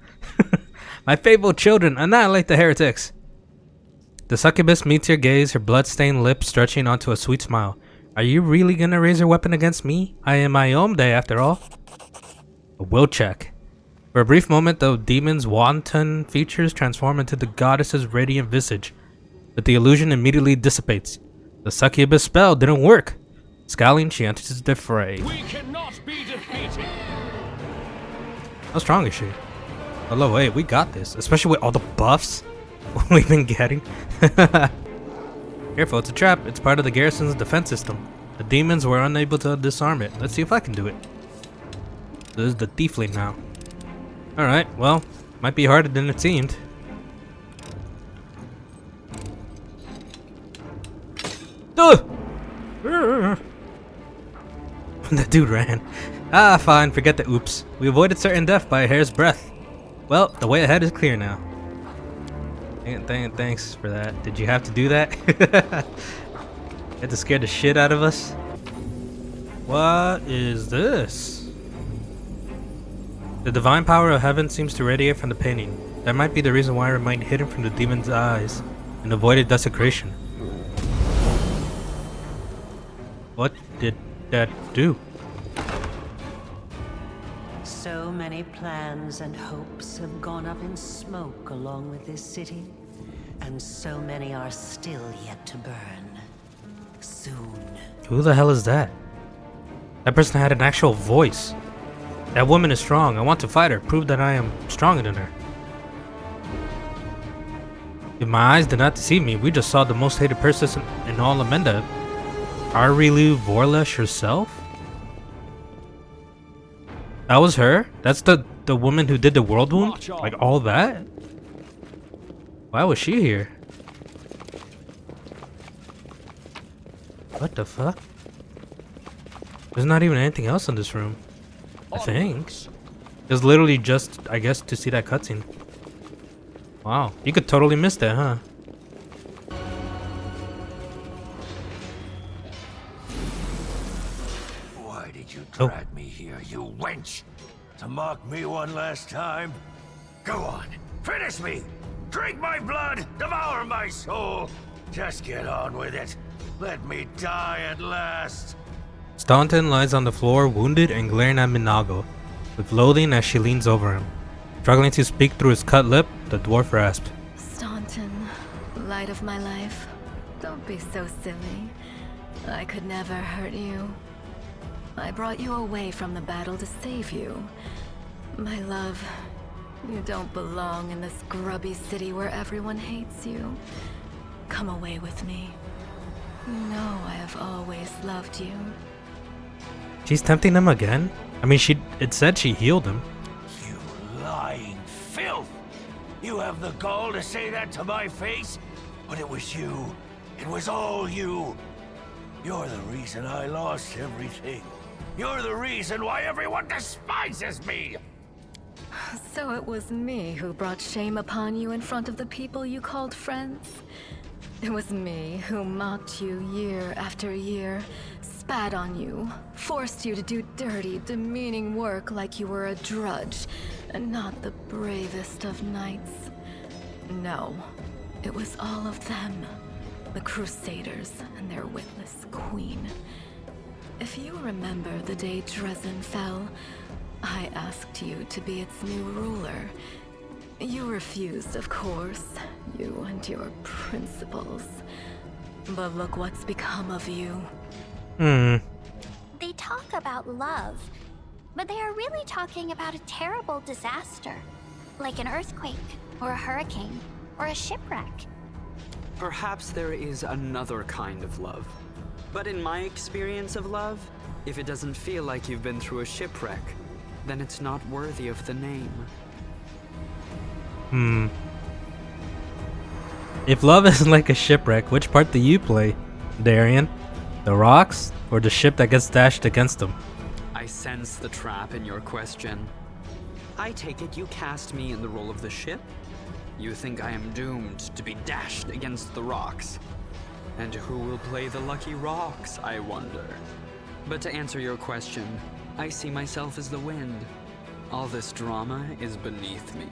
My faithful children, annihilate the heretics. The succubus meets your gaze, her blood-stained lips stretching onto a sweet smile. Are you really gonna raise your weapon against me? I am Iomde after all. A will check. For a brief moment, the demon's wanton features transform into the goddess's radiant visage, but the illusion immediately dissipates. The succubus spell didn't work. Scowling, she enters the fray. We cannot be defeated. How strong is she? Oh, wait, we got this. Especially with all the buffs we've been getting. Careful, it's a trap. It's part of the garrison's defense system. The demons were unable to disarm it. Let's see if I can do it. This is the tiefling now. Alright, well, might be harder than it seemed. That dude ran. Ah, fine, forget the oops. We avoided certain death by a hair's breadth. Well, the way ahead is clear now. Thanks for that. Did you have to do that? Had to scare the shit out of us? What is this? The divine power of heaven seems to radiate from the painting. That might be the reason why it remained hidden from the demon's eyes and avoided desecration. What did that do? So many plans and hopes have gone up in smoke along with this city, and so many are still yet to burn. Soon. Who the hell is that? That person had an actual voice. That woman is strong. I want to fight her. Prove that I am stronger than her. If my eyes did not deceive me, we just saw the most hated person in all Amenda. Arilu Vorlesh herself? That was her? That's the woman who did the world wound? Like all that? Why was she here? What the fuck? There's not even anything else in this room. I think. It was literally just, I guess, to see that cutscene. Wow, you could totally miss that, huh? Why did you drag me here, you wench? To mock me one last time? Go on, finish me! Drink my blood, devour my soul! Just get on with it. Let me die at last. Staunton lies on the floor, wounded and glaring at Minago, with loathing as she leans over him. Struggling to speak through his cut lip, the dwarf rasped. Staunton, light of my life, don't be so silly. I could never hurt you. I brought you away from the battle to save you. My love, you don't belong in this grubby city where everyone hates you. Come away with me. You know I have always loved you. She's tempting him again? I mean, it said she healed him. You lying filth! You have the gall to say that to my face? But it was you. It was all you. You're the reason I lost everything. You're the reason why everyone despises me! So it was me who brought shame upon you in front of the people you called friends? It was me who mocked you year after year, spat on you, forced you to do dirty, demeaning work like you were a drudge, and not the bravest of knights. No, it was all of them, the Crusaders and their witless queen. If you remember the day Dresden fell, I asked you to be its new ruler. You refused, of course, you and your principles. But look what's become of you. They talk about love, but they are really talking about a terrible disaster, like an earthquake, or a hurricane, or a shipwreck. Perhaps there is another kind of love. But in my experience of love, if it doesn't feel like you've been through a shipwreck, then it's not worthy of the name. If love is like a shipwreck, which part do you play, Darian? The rocks, or the ship that gets dashed against them? I sense the trap in your question. I take it you cast me in the role of the ship? You think I am doomed to be dashed against the rocks? And who will play the lucky rocks, I wonder? But to answer your question, I see myself as the wind. All this drama is beneath me.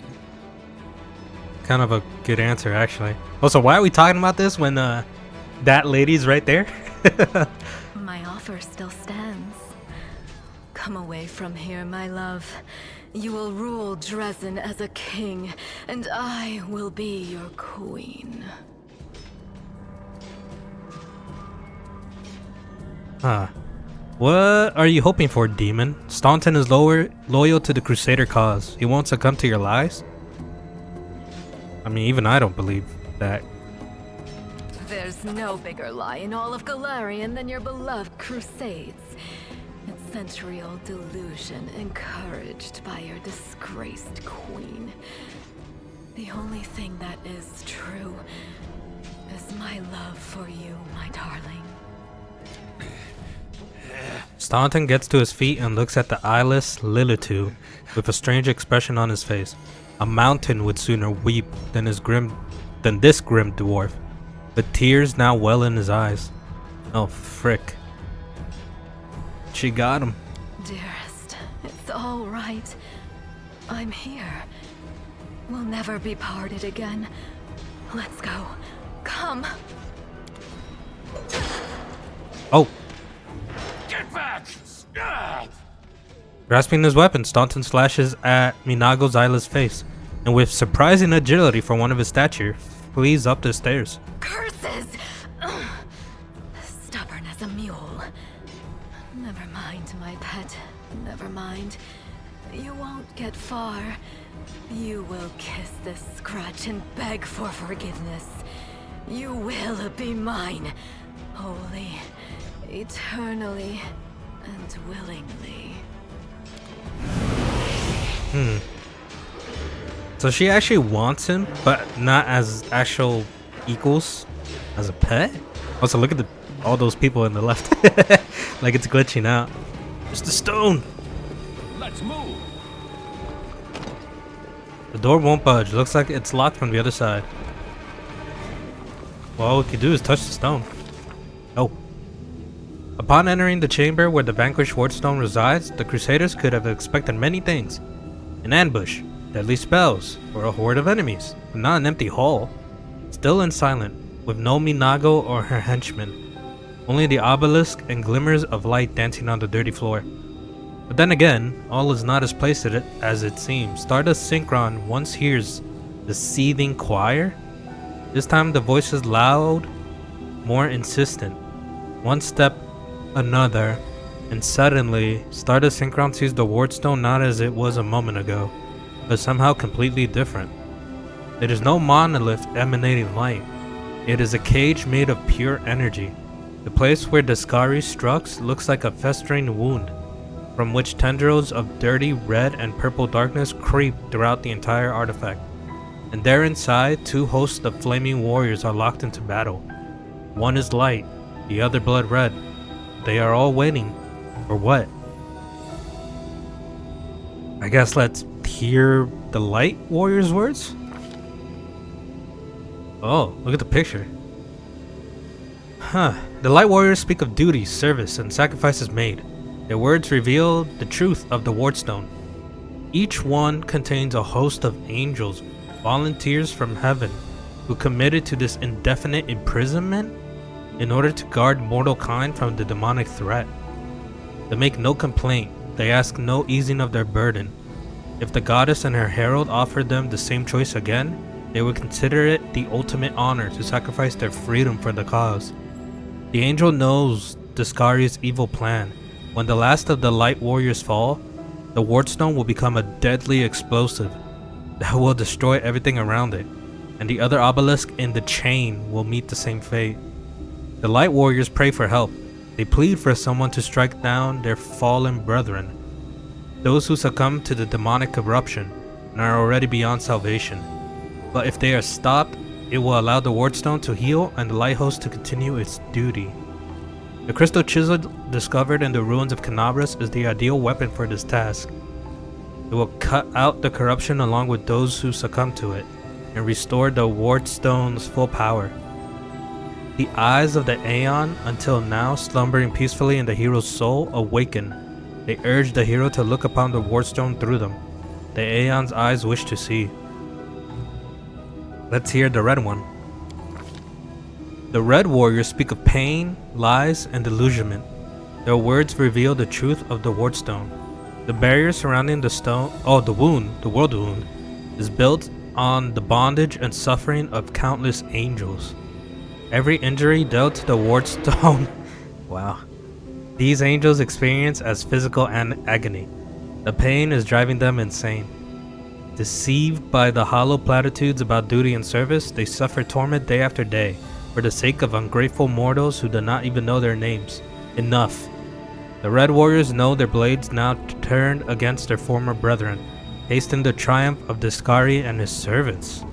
Kind of a good answer, actually. Also, why are we talking about this when that lady's right there? My offer still stands. Come away from here, my love. You will rule Dresden as a king, and I will be your queen. Huh. What are you hoping for, demon? Staunton is loyal to the Crusader cause. He won't succumb to your lies? I mean, even I don't believe that. There's no bigger lie in all of Galarian than your beloved Crusades. It's century-old delusion encouraged by your disgraced queen. The only thing that is true is my love for you, my darling. Staunton gets to his feet and looks at the eyeless Lilitu with a strange expression on his face. A mountain would sooner weep than this grim dwarf, but tears now well in his eyes. Oh frick. She got him. Dearest, it's all right. I'm here. We'll never be parted again. Let's go. Come. Oh. Get back! Grasping his weapon, Staunton slashes at Minago's eyeless face, and with surprising agility for one of his stature, flees up the stairs. Curses! Stubborn as a mule. Never mind, my pet. Never mind. You won't get far. You will kiss this scratch and beg for forgiveness. You will be mine. Wholly, eternally, and willingly. So she actually wants him, but not as actual equals, as a pet? Also, look at all those people in the left. Like it's glitching out. It's the stone. Let's move. The door won't budge. Looks like it's locked from the other side. Well, all we can do is touch the stone. Oh. Upon entering the chamber where the vanquished Wardstone resides, the Crusaders could have expected many things. An ambush, deadly spells, or a horde of enemies, but not an empty hall. Still and silent, with no Minago or her henchmen. Only the obelisk and glimmers of light dancing on the dirty floor. But then again, all is not as placed as it seems. StardustSynchron once hears the seething choir. This time the voice is loud, more insistent. One step, another, and suddenly StardustSynchron sees the Wardstone not as it was a moment ago, but somehow completely different. It is no monolith emanating light. It is a cage made of pure energy. The place where Daskari struck looks like a festering wound, from which tendrils of dirty red and purple darkness creep throughout the entire artifact. And there inside, two hosts of flaming warriors are locked into battle. One is light, the other blood red. They are all waiting. For what? I guess let's hear the light warrior's words? Oh, look at the picture. Huh. The light warriors speak of duty, service, and sacrifices made. Their words reveal the truth of the Wardstone. Each one contains a host of angels, volunteers from heaven, who committed to this indefinite imprisonment in order to guard mortal kind from the demonic threat. They make no complaint, they ask no easing of their burden. If the goddess and her herald offered them the same choice again, they would consider it the ultimate honor to sacrifice their freedom for the cause. The angel knows Daskari's evil plan, When the last of the light warriors fall, the wardstone will become a deadly explosive that will destroy everything around it, and the other obelisk in the chain will meet the same fate. The light warriors pray for help. They plead for someone to strike down their fallen brethren, those who succumb to the demonic corruption and are already beyond salvation. But if they are stopped, it will allow the wardstone to heal and the light host to continue its duty. The crystal chisel discovered in the ruins of Canabras is the ideal weapon for this task. It will cut out the corruption along with those who succumb to it, and restore the wardstone's full power. The eyes of the Aeon, until now slumbering peacefully in the hero's soul, awaken. They urge the hero to look upon the wardstone through them. The Aeon's eyes wish to see. Let's hear the red one. The red warriors speak of pain, lies, and delusionment. Their words reveal the truth of the wardstone. The barrier surrounding the world wound, is built on the bondage and suffering of countless angels. Every injury dealt to the wardstone, wow. These angels experience as physical agony. The pain is driving them insane. Deceived by the hollow platitudes about duty and service, they suffer torment day after day for the sake of ungrateful mortals who do not even know their names. Enough. The red warriors know their blades now turned against their former brethren, hasten the triumph of Discari and his servants.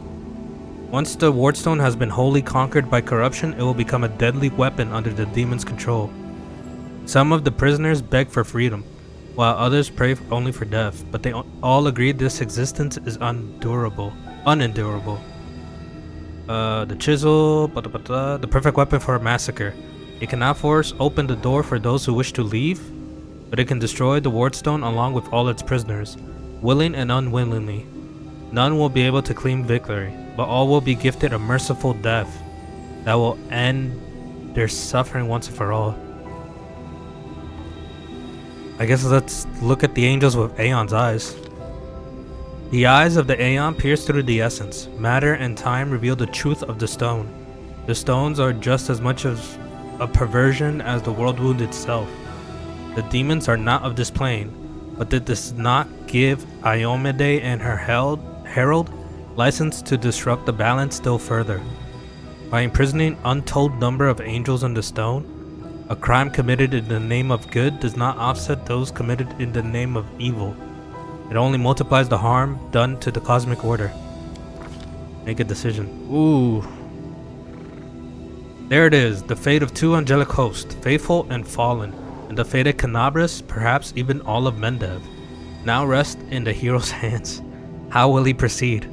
Once the wardstone has been wholly conquered by corruption, it will become a deadly weapon under the demon's control. Some of the prisoners beg for freedom, while others pray only for death, but they all agree this existence is unendurable. The chisel, the perfect weapon for a massacre. It cannot force open the door for those who wish to leave, but it can destroy the wardstone along with all its prisoners, willing and unwillingly. None will be able to claim victory, but all will be gifted a merciful death that will end their suffering once and for all. I guess let's look at the angels with Aeon's eyes. The eyes of the Aeon pierce through the essence. Matter and time reveal the truth of the stone. The stones are just as much of a perversion as the world wound itself. The demons are not of this plane, but that does not give Iomade and her herald license to disrupt the balance still further. By imprisoning untold number of angels in the stone, a crime committed in the name of good does not offset those committed in the name of evil. It only multiplies the harm done to the cosmic order. Make a decision. Ooh. There it is, the fate of two angelic hosts, faithful and fallen, and the fate of Canabras, perhaps even all of Mendev, now rest in the hero's hands. How will he proceed?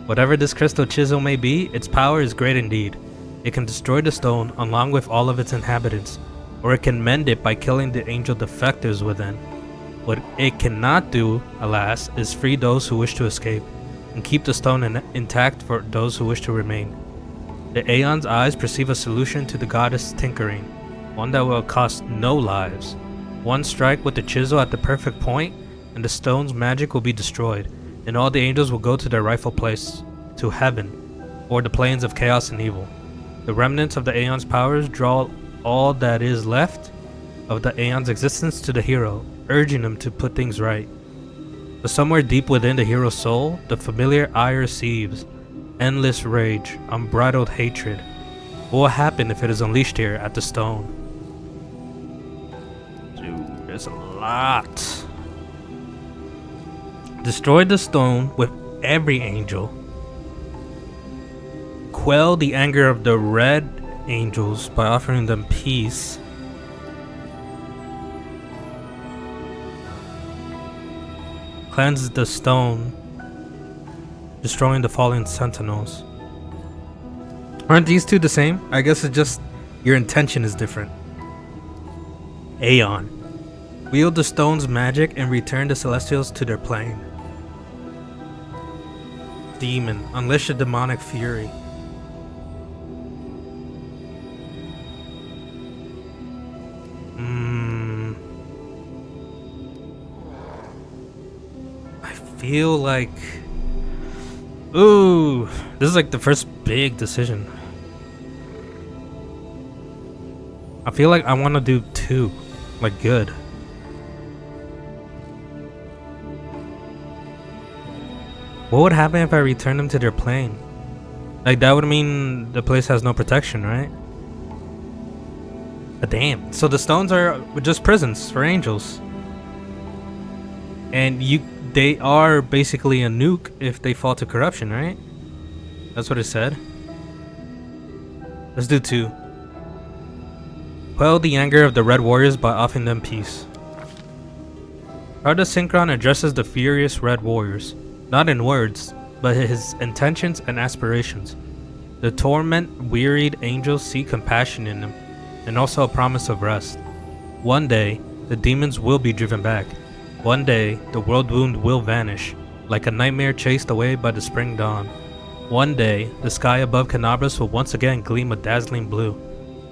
Whatever this crystal chisel may be, its power is great indeed. It can destroy the stone along with all of its inhabitants, or it can mend it by killing the angel defectors within. What it cannot do, alas, is free those who wish to escape, and keep the stone intact for those who wish to remain. The Aeon's eyes perceive a solution to the goddess' tinkering, one that will cost no lives. One strike with the chisel at the perfect point, and the stone's magic will be destroyed, and all the angels will go to their rightful place, to heaven, or the plains of chaos and evil. The remnants of the Aeon's powers draw all that is left of the Aeon's existence to the hero, urging him to put things right. But somewhere deep within the hero's soul, the familiar ire seethes, endless rage, unbridled hatred. What will happen if it is unleashed here at the stone? Dude, there's a lot. Destroy the stone with every angel. Quell the anger of the red angels by offering them peace. Cleanse the stone, destroying the fallen sentinels. Aren't these two the same? I guess it's just your intention is different. Aeon. Wield the stone's magic and return the celestials to their plane. Demon. Unleash a demonic fury. I feel like... Ooh, this is like the first big decision. I feel like I want to do two, like good. What would happen if I return them to their plane? Like, that would mean the place has no protection, right? But damn. So the stones are just prisons for angels. And they are basically a nuke if they fall to corruption, right? That's what it said. Let's do 2. Quell the anger of the Red Warriors by offering them peace. StardustSynchron addresses the furious Red Warriors, not in words, but his intentions and aspirations. The torment-wearied angels see compassion in him, and also a promise of rest. One day, the demons will be driven back. One day, the world wound will vanish, like a nightmare chased away by the spring dawn. One day, the sky above Canabras will once again gleam a dazzling blue.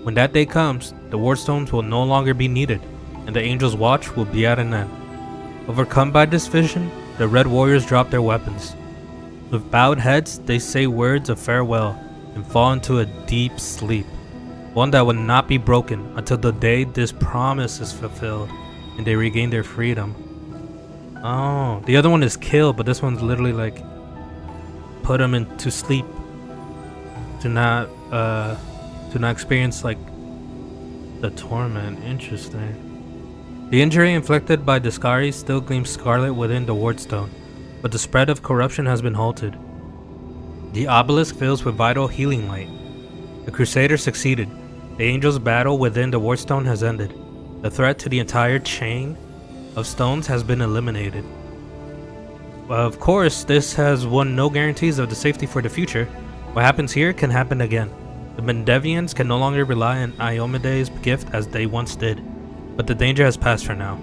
When that day comes, the ward stones will no longer be needed, and the angels' watch will be at an end. Overcome by this vision, the Red Warriors drop their weapons. With bowed heads, they say words of farewell and fall into a deep sleep, one that will not be broken until the day this promise is fulfilled and they regain their freedom. Oh, the other one is kill, but this one's literally like put them into sleep to not experience like the torment. Interesting. The injury inflicted by Discari still gleams scarlet within the wardstone, but the spread of corruption has been halted. The obelisk fills with vital healing light. The Crusader succeeded. The angels' battle within the wardstone has ended. The threat to the entire chain of stones has been eliminated. Of course, this has won no guarantees of the safety for the future. What happens here can happen again. The Mendevians can no longer rely on Iomede's gift as they once did, but the danger has passed for now.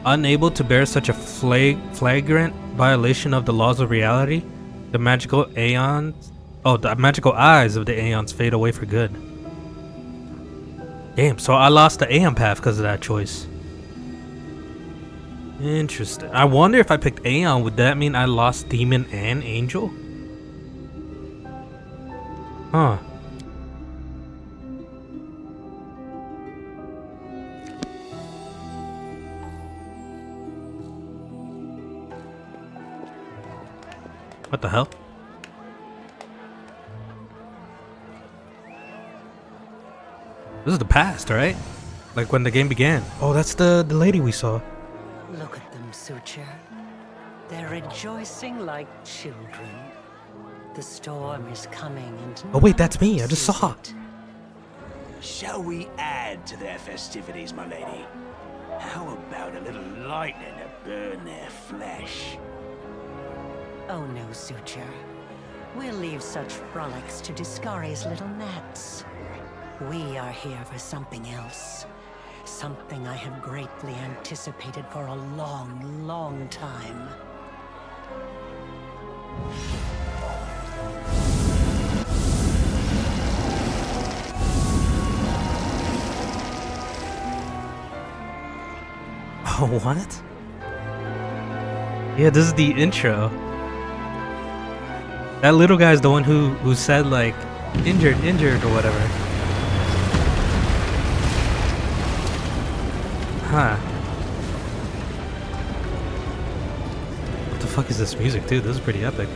Unable to bear such a flagrant violation of the laws of reality, the magical eyes of the Aeons fade away for good. Damn, so I lost the Aeon path because of that choice. Interesting. I wonder if I picked Aeon, would that mean I lost Demon and Angel? Huh. What the hell? This is the past, right? Like when the game began. Oh, that's the lady we saw. Look at them, Suture. They're rejoicing like children. The storm is coming and... Oh wait, that's me. I just saw it. Shall we add to their festivities, my lady? How about a little lightning to burn their flesh? Oh no, Suture. We'll leave such frolics to Discari's little gnats. We are here for something else. Something I have greatly anticipated for a long, long time. Oh, what? Yeah, this is the intro. That little guy's the one who said like injured or whatever. Huh. What the fuck is this music, dude? This is pretty epic.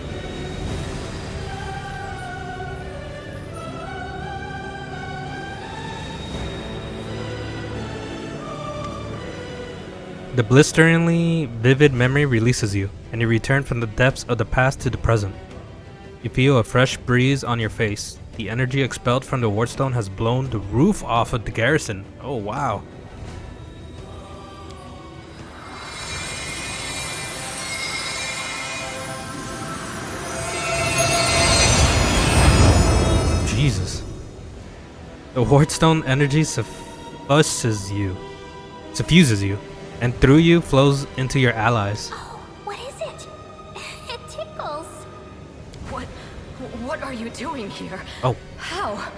The blisteringly vivid memory releases you, and you return from the depths of the past to the present. You feel a fresh breeze on your face. The energy expelled from the wardstone has blown the roof off of the garrison. Oh wow. Jesus. The wardstone energy suffuses you, and through you flows into your allies. Oh, what is it? It tickles. What are you doing here? Oh. How?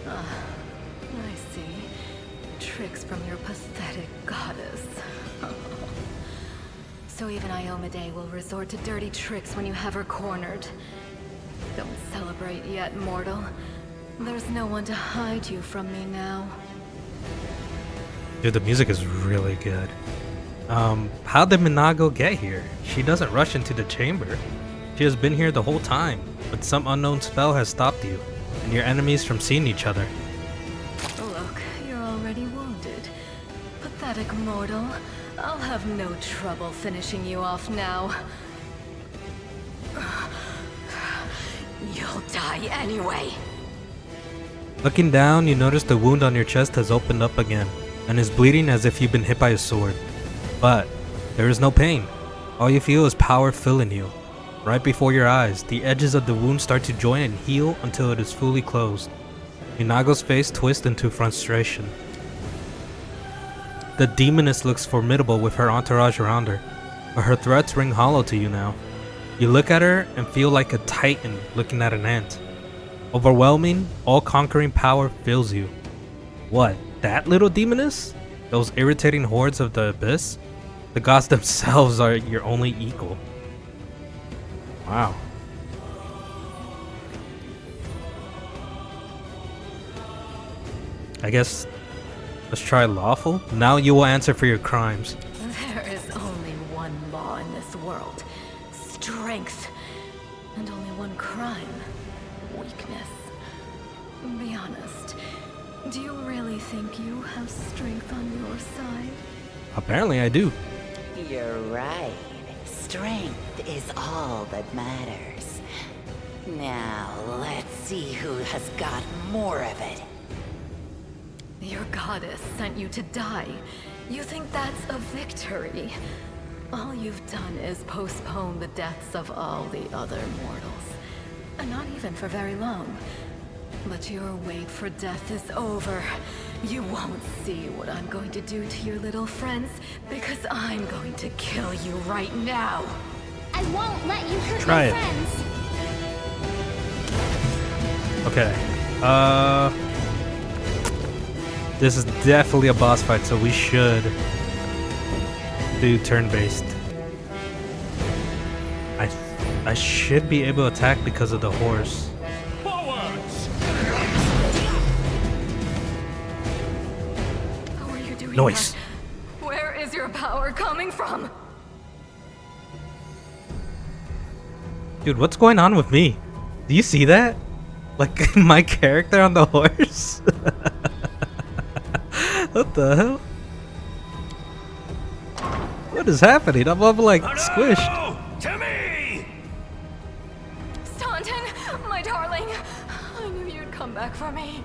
I see. Tricks from your pathetic goddess. So even Iomade will resort to dirty tricks when you have her cornered. Don't celebrate yet, mortal. There's no one to hide you from me now. Dude, the music is really good. How did Minago get here? She doesn't rush into the chamber. She has been here the whole time, but some unknown spell has stopped you and your enemies from seeing each other. Look, you're already wounded. Pathetic mortal. I'll have no trouble finishing you off now. You'll die anyway. Looking down, you notice the wound on your chest has opened up again and is bleeding as if you've been hit by a sword. But there is no pain. All you feel is power filling you. Right before your eyes, the edges of the wound start to join and heal until it is fully closed. Minago's face twists into frustration. The demoness looks formidable with her entourage around her, but her threats ring hollow to you now. You look at her and feel like a titan looking at an ant. Overwhelming, all-conquering power fills you. What, that little demoness? Those irritating hordes of the abyss? The gods themselves are your only equal. Wow. I guess let's try lawful. Now you will answer for your crimes. There is only one law in this world. Strength. And only one crime. Weakness. Be honest. Do you really think you have strength on your side? Apparently I do. You're right. Strength is all that matters. Now, let's see who has got more of it. Your goddess sent you to die. You think that's a victory? All you've done is postpone the deaths of all the other mortals. And not even for very long. But your wait for death is over. You won't see what I'm going to do to your little friends, because I'm going to kill you right now. I won't let you hurt Try my it. friends. Okay. This is definitely a boss fight, so we should do turn-based. I should be able to attack because of the horse. How are you doing Noise. that? Where is your power coming from? Dude, what's going on with me? Do you see that? Like my character on the horse? What the hell? What is happening? I'm all like squished. To me! Staunton, my darling. I knew you'd come back for me.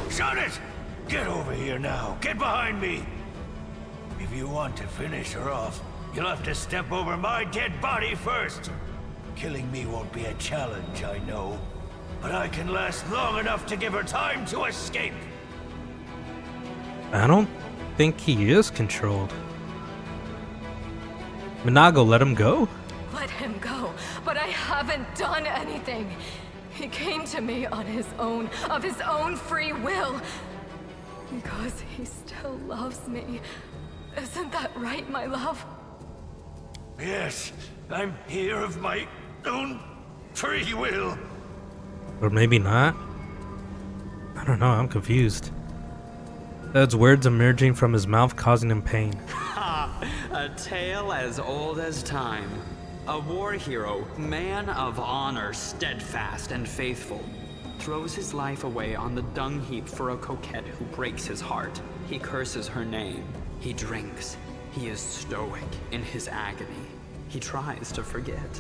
Shut it! Get over here now. Get behind me. If you want to finish her off, you'll have to step over my dead body first. Killing me won't be a challenge, I know. But I can last long enough to give her time to escape. I don't think he is controlled. Minago, let him go? Let him go, but I haven't done anything. He came to me on his own, of his own free will. Because he still loves me. Isn't that right, my love? Yes, I'm here of my own free will. Or maybe not? I don't know, I'm confused. Those words emerging from his mouth causing him pain. Ha! A tale as old as time. A war hero, man of honor, steadfast and faithful, throws his life away on the dung heap for a coquette who breaks his heart. He curses her name. He drinks. He is stoic in his agony. He tries to forget.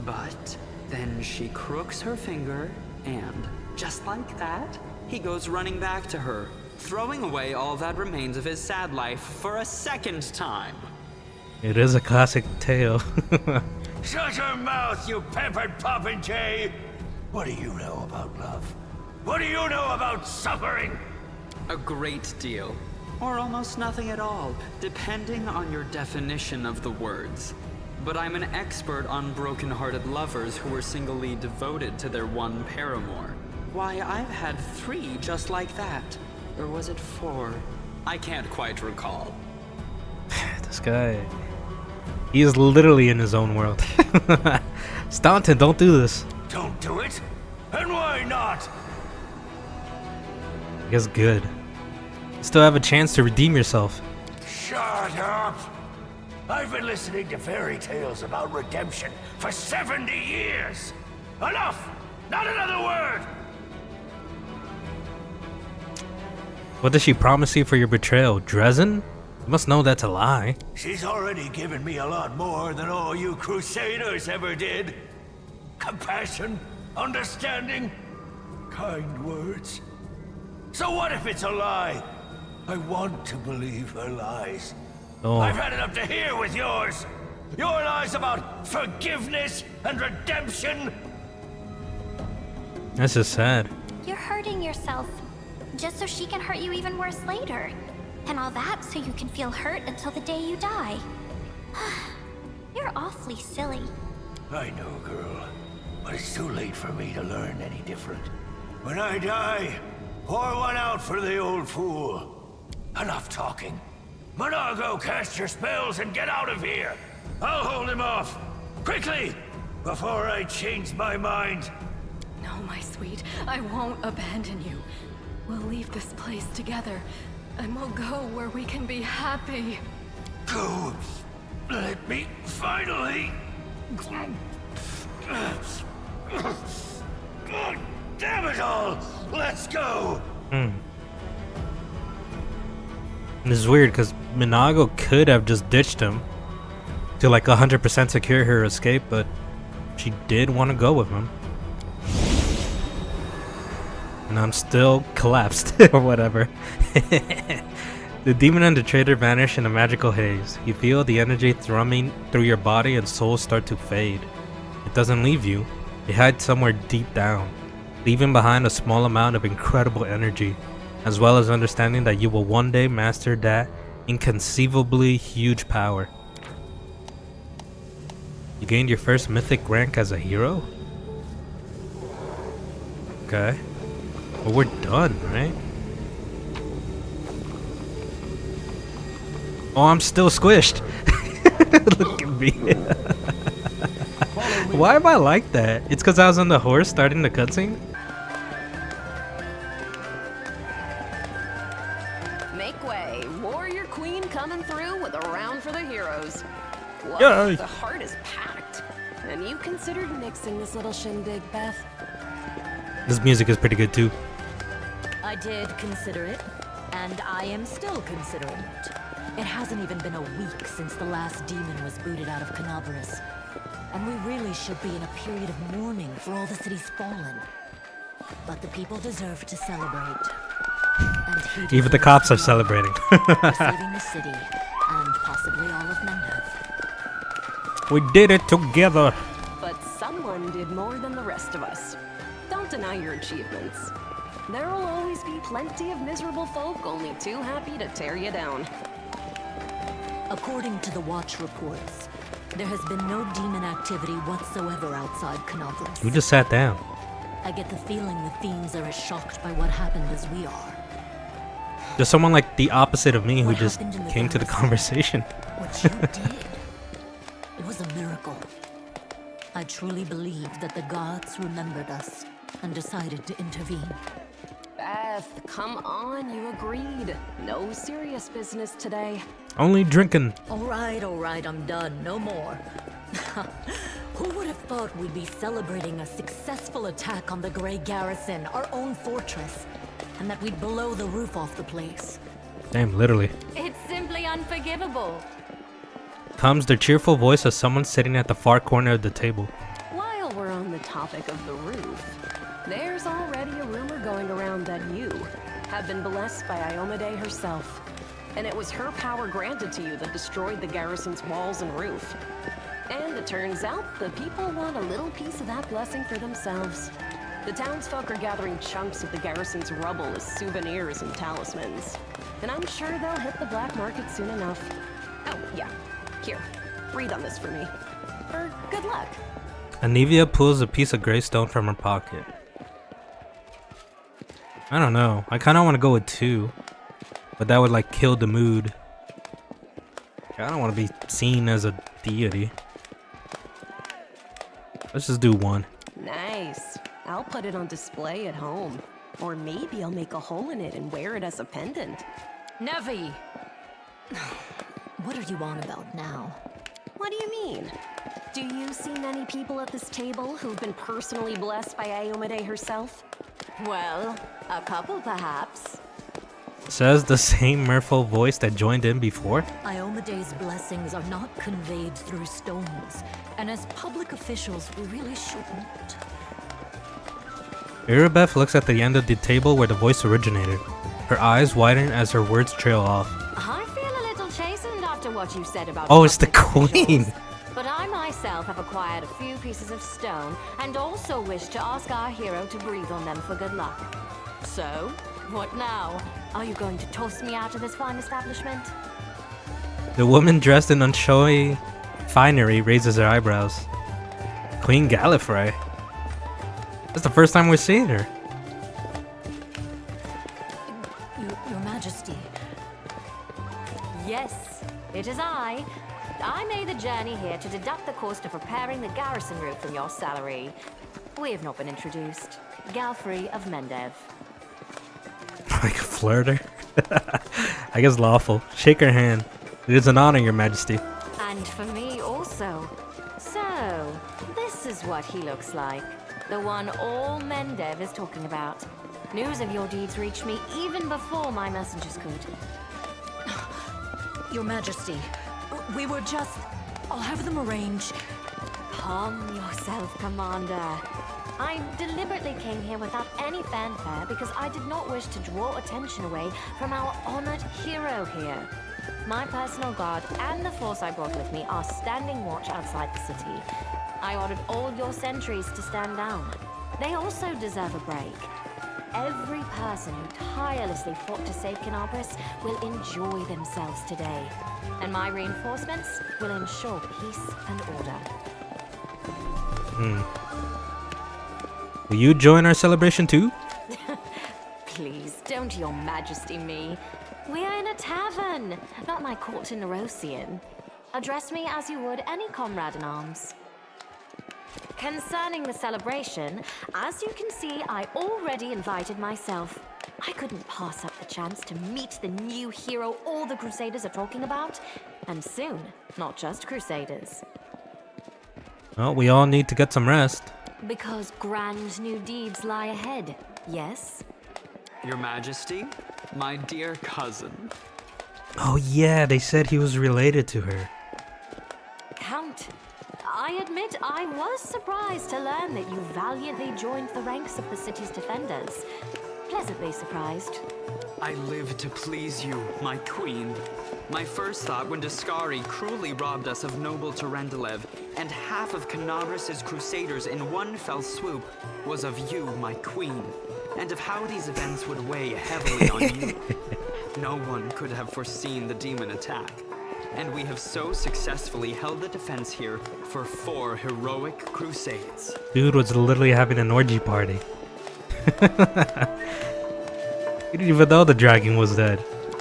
But then she crooks her finger and, just like that, he goes running back to her, throwing away all that remains of his sad life for a second time. It is a classic tale. Shut your mouth, you pampered popinjay! What do you know about love? What do you know about suffering? A great deal. Or almost nothing at all, depending on your definition of the words. But I'm an expert on broken-hearted lovers who were singly devoted to their one paramour. Why, I've had 3 just like that. Or was it 4? I can't quite recall. This guy... He is literally in his own world. Staunton, don't do this. Don't do it? And why not? I guess good. You still have a chance to redeem yourself. shut up! I've been listening to fairy tales about redemption for 70 years! Enough! Not another word! What did she promise you for your betrayal? Dresden? You must know that's a lie. She's already given me a lot more than all you crusaders ever did. Compassion, understanding, kind words. So what if it's a lie? I want to believe her lies. Oh. I've had it up to here with yours. Your lies about forgiveness and redemption. That's just sad. You're hurting yourself, just so she can hurt you even worse later. And all that so you can feel hurt until the day you die. You're awfully silly. I know, girl. But it's too late for me to learn any different. When I die, pour one out for the old fool. Enough talking. Monago, cast your spells and get out of here. I'll hold him off. Quickly! Before I change my mind. No, my sweet. I won't abandon you. We'll leave this place together. And we'll go where we can be happy. Go. Let me finally. God damn it all! Let's go! This is weird because Minago could have just ditched him to like 100% secure her escape, but she did want to go with him. And I'm still collapsed or whatever. The demon and the traitor vanish in a magical haze. You feel the energy thrumming through your body and soul start to fade. It doesn't leave you. It hides somewhere deep down, leaving behind a small amount of incredible energy, as well as understanding that you will one day master that inconceivably huge power. You gained your first mythic rank as a hero? Okay. Well, we're done, right? Oh, I'm still squished. Look at me. Why am I like that? It's because I was on the horse starting the cutscene? Make way. Warrior Queen coming through with a round for the heroes. Whoa, Yay. the heart is packed. And you considered nixing this little shindig, Beth? This music is pretty good too. I did consider it, and I am still considering it. It hasn't even been a week since the last demon was booted out of Canabras. And we really should be in a period of mourning for all the city's fallen. But the people deserve to celebrate. And even the cops are celebrating. for saving the city, and possibly all of Mendov. We did it together. But someone did more than the rest of us. Don't deny your achievements. There'll always be plenty of miserable folk only too happy to tear you down. According to the Watch reports, there has been no demon activity whatsoever outside Canabras. We just sat down. I get the feeling the fiends are as shocked by what happened as we are. There's someone like the opposite of me who What just happened in the came to the conversation. What you did, it was a miracle. I truly believe that the gods remembered us and decided to intervene. Beth, come on, you agreed. No serious business today. Only drinking. All right, I'm done. No more. Who would have thought we'd be celebrating a successful attack on the Grey Garrison, our own fortress, and that we'd blow the roof off the place? Damn, literally. It's simply unforgivable. Comes the cheerful voice of someone sitting at the far corner of the table. While we're on the topic of the roof, there's already a rumor going around that you have been blessed by Iomade herself. And it was her power granted to you that destroyed the garrison's walls and roof. And it turns out the people want a little piece of that blessing for themselves. The townsfolk are gathering chunks of the garrison's rubble as souvenirs and talismans. And I'm sure they'll hit the black market soon enough. Oh, yeah. Here, read on this for me. For good luck. Anivia pulls a piece of gray stone from her pocket. I don't know. I kind of want to go with 2. But that would like kill the mood. I don't want to be seen as a deity. Let's just do 1. Nice. I'll put it on display at home. Or maybe I'll make a hole in it and wear it as a pendant. Nevi! What are you on about now? What do you mean? Do you see many people at this table who've been personally blessed by Iomedae herself? Well, a couple perhaps. Says the same mirthful voice that joined in before. Iomedae's blessings are not conveyed through stones, and as public officials, we really shouldn't. Irabeth looks at the end of the table where the voice originated. Her eyes widen as her words trail off. I feel a little chastened after what you said about Oh, it's the public queen! officials. But I myself have acquired a few pieces of stone and also wish to ask our hero to breathe on them for good luck. So, what now? Are you going to toss me out of this fine establishment? The woman dressed in unshowy finery raises her eyebrows. Queen Gallifrey? That's the first time we're seeing her. Your Majesty. Yes, it is I. I made the journey here to deduct the cost of repairing the garrison roof from your salary. We have not been introduced. Galfrey of Mendev. Like a flirter? I guess lawful. Shake her hand. It is an honor, Your Majesty. And for me also. So, this is what he looks like. The one all Mendev is talking about. News of your deeds reached me even before my messengers could. Your Majesty, we were just... I'll have them arrange. Calm yourself, Commander. I deliberately came here without any fanfare because I did not wish to draw attention away from our honored hero here. My personal guard and the force I brought with me are standing watch outside the city. I ordered all your sentries to stand down. They also deserve a break. Every person who tirelessly fought to save Canabris will enjoy themselves today. And my reinforcements will ensure peace and order. Will you join our celebration too? Please, don't Your Majesty me. We are in a tavern, not my court in Nerosian. Address me as you would any comrade in arms. Concerning the celebration, as you can see, I already invited myself. I couldn't pass up the chance to meet the new hero all the Crusaders are talking about. And soon, not just Crusaders. Well, we all need to get some rest. Because grand new deeds lie ahead, yes? Your Majesty, my dear cousin. Oh yeah, they said he was related to her. Count, I admit I was surprised to learn that you valiantly joined the ranks of the city's defenders. Pleasantly surprised. I live to please you, my queen. My first thought when Daskari cruelly robbed us of noble Terendelev and half of Canabris' crusaders in one fell swoop was of you, my queen, and of how these events would weigh heavily on you. No one could have foreseen the demon attack, and we have so successfully held the defense here for 4 heroic crusades. Dude was literally having an orgy party. He didn't even know the dragon was dead.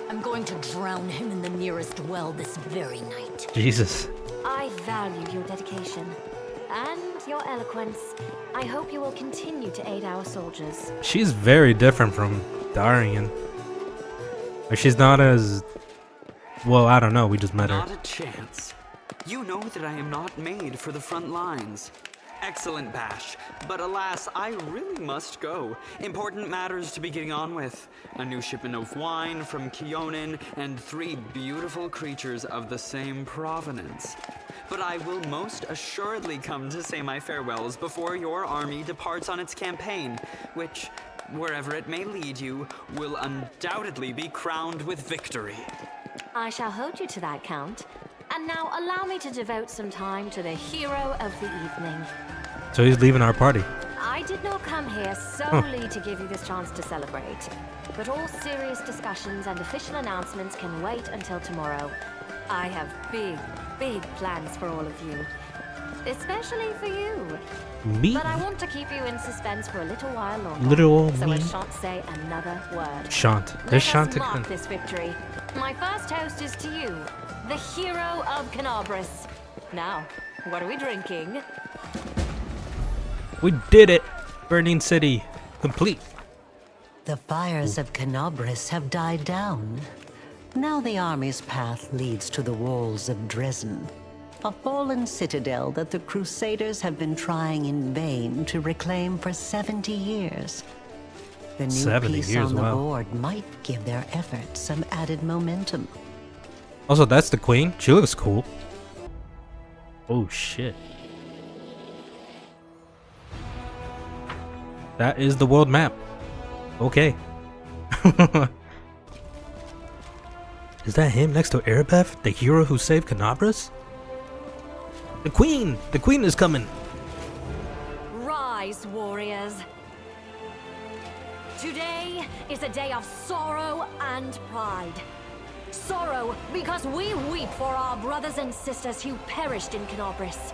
I'm going to drown him in the nearest well this very night. Jesus. I value your dedication and your eloquence. I hope you will continue to aid our soldiers. She's very different from Darian. Or she's not as... Well, I don't know, we just met her. Not a chance. You know that I am not made for the front lines. Excellent bash, but alas, I really must go. Important matters to be getting on with. A new shipment of wine from Keonin, and 3 beautiful creatures of the same provenance. But I will most assuredly come to say my farewells before your army departs on its campaign, which, wherever it may lead you, will undoubtedly be crowned with victory. I shall hold you to that, Count. And now allow me to devote some time to the hero of the evening. So he's leaving our party. I did not come here solely to give you this chance to celebrate. But all serious discussions and official announcements can wait until tomorrow. I have big plans for all of you. Especially for you. Me? But I want to keep you in suspense for a little while longer. Little old so me? I shan't say another word. Shan't. There's Let Shan't us mark again. this victory. My first toast is to you, the hero of Canabris. Now, what are we drinking? We did it! Burning City. Complete. The fires of Canabris have died down. Now the army's path leads to the walls of Dresden, a fallen citadel that the Crusaders have been trying in vain to reclaim for 70 years. The new 70 piece years, on the wow. board might give their efforts some added momentum. Also, that's the queen. She looks cool. Oh shit. That is the world map. Okay. Is that him next to Erebeth, the hero who saved Canabras? The queen! The queen is coming! Rise, warriors. Today is a day of sorrow and pride. Sorrow because we weep for our brothers and sisters who perished in Canabras.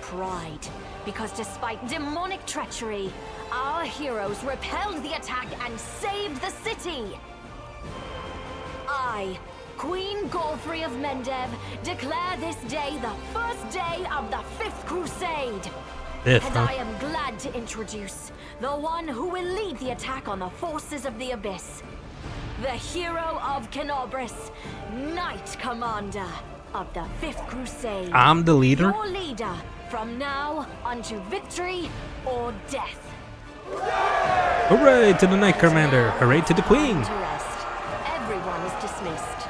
Pride because despite demonic treachery, our heroes repelled the attack and saved the city. I, Queen Godfrey of Mendev, declare this day the first day of the Fifth Crusade. And I am glad to introduce the one who will lead the attack on the forces of the Abyss. The hero of Canabras, Knight Commander of the Fifth Crusade. I'm the leader? Your leader from now unto victory or death. Hooray to the Knight Commander! Hooray to the queen! To rest. Everyone is dismissed.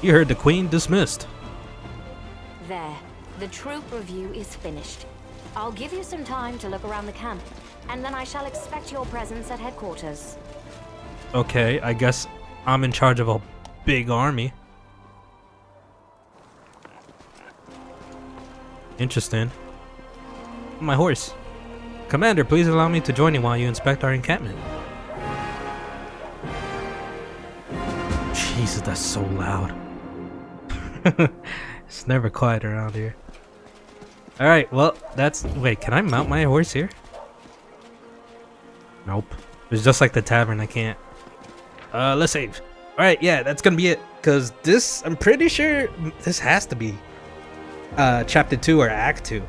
You heard the queen dismissed. There. The troop review is finished. I'll give you some time to look around the camp, and then I shall expect your presence at headquarters. Okay, I guess I'm in charge of a big army. Interesting. My horse. Commander, please allow me to join you while you inspect our encampment. Jesus, that's so loud. It's never quiet around here. Alright, well, that's... Wait, can I mount my horse here? Nope. It's just like the tavern, I can't. Let's save. Alright, yeah, that's gonna be it. Because this, I'm pretty sure this has to be Chapter 2 or Act 2.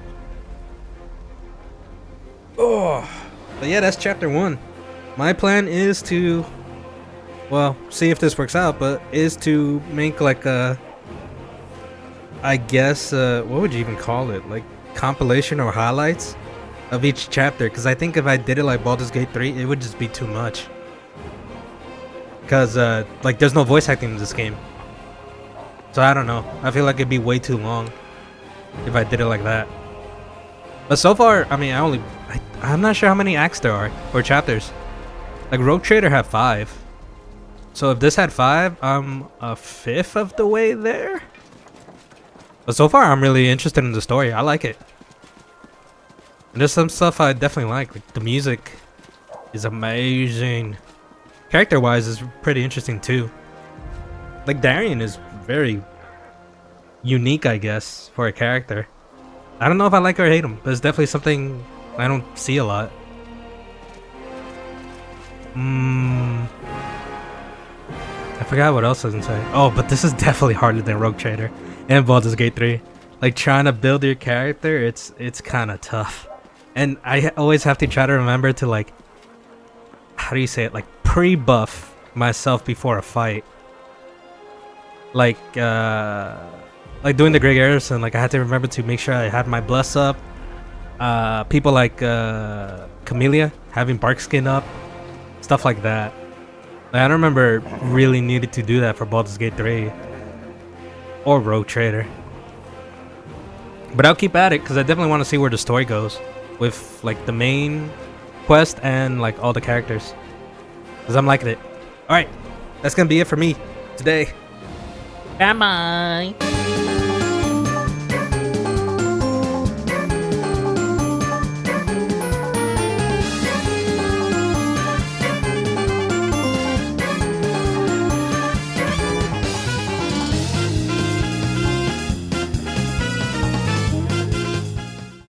Oh, but yeah, that's Chapter 1. My plan is to... Well, see if this works out, but is to make like a... I guess, what would you even call it? Like, compilation or highlights of each chapter. Because I think if I did it like Baldur's Gate 3, it would just be too much. Because, like, there's no voice acting in this game. So I don't know. I feel like it'd be way too long if I did it like that. But so far, I mean, I'm not sure how many acts there are, or chapters. Like, Rogue Trader had 5. So if this had 5, I'm a fifth of the way there. But so far, I'm really interested in the story. I like it. And there's some stuff I definitely like. Like, the music is amazing. Character-wise, is pretty interesting too. Like, Darian is very unique, I guess, for a character. I don't know if I like or hate him, but it's definitely something I don't see a lot. I forgot what else I was gonna say. Oh, but this is definitely harder than Rogue Trader and Baldur's Gate 3. Like, trying to build your character, it's kind of tough. And I always have to try to remember to, like, how do you say it? Like, pre-buff myself before a fight. Like doing the Greg Harrison, like, I had to remember to make sure I had my bless up. People like Camellia having bark skin up, stuff like that. Like, I don't remember really needed to do that for Baldur's Gate 3 or Rogue Trader. But I'll keep at it because I definitely want to see where the story goes with, like, the main quest and, like, all the characters, because I'm liking it. All right, that's gonna be it for me today. Bye bye.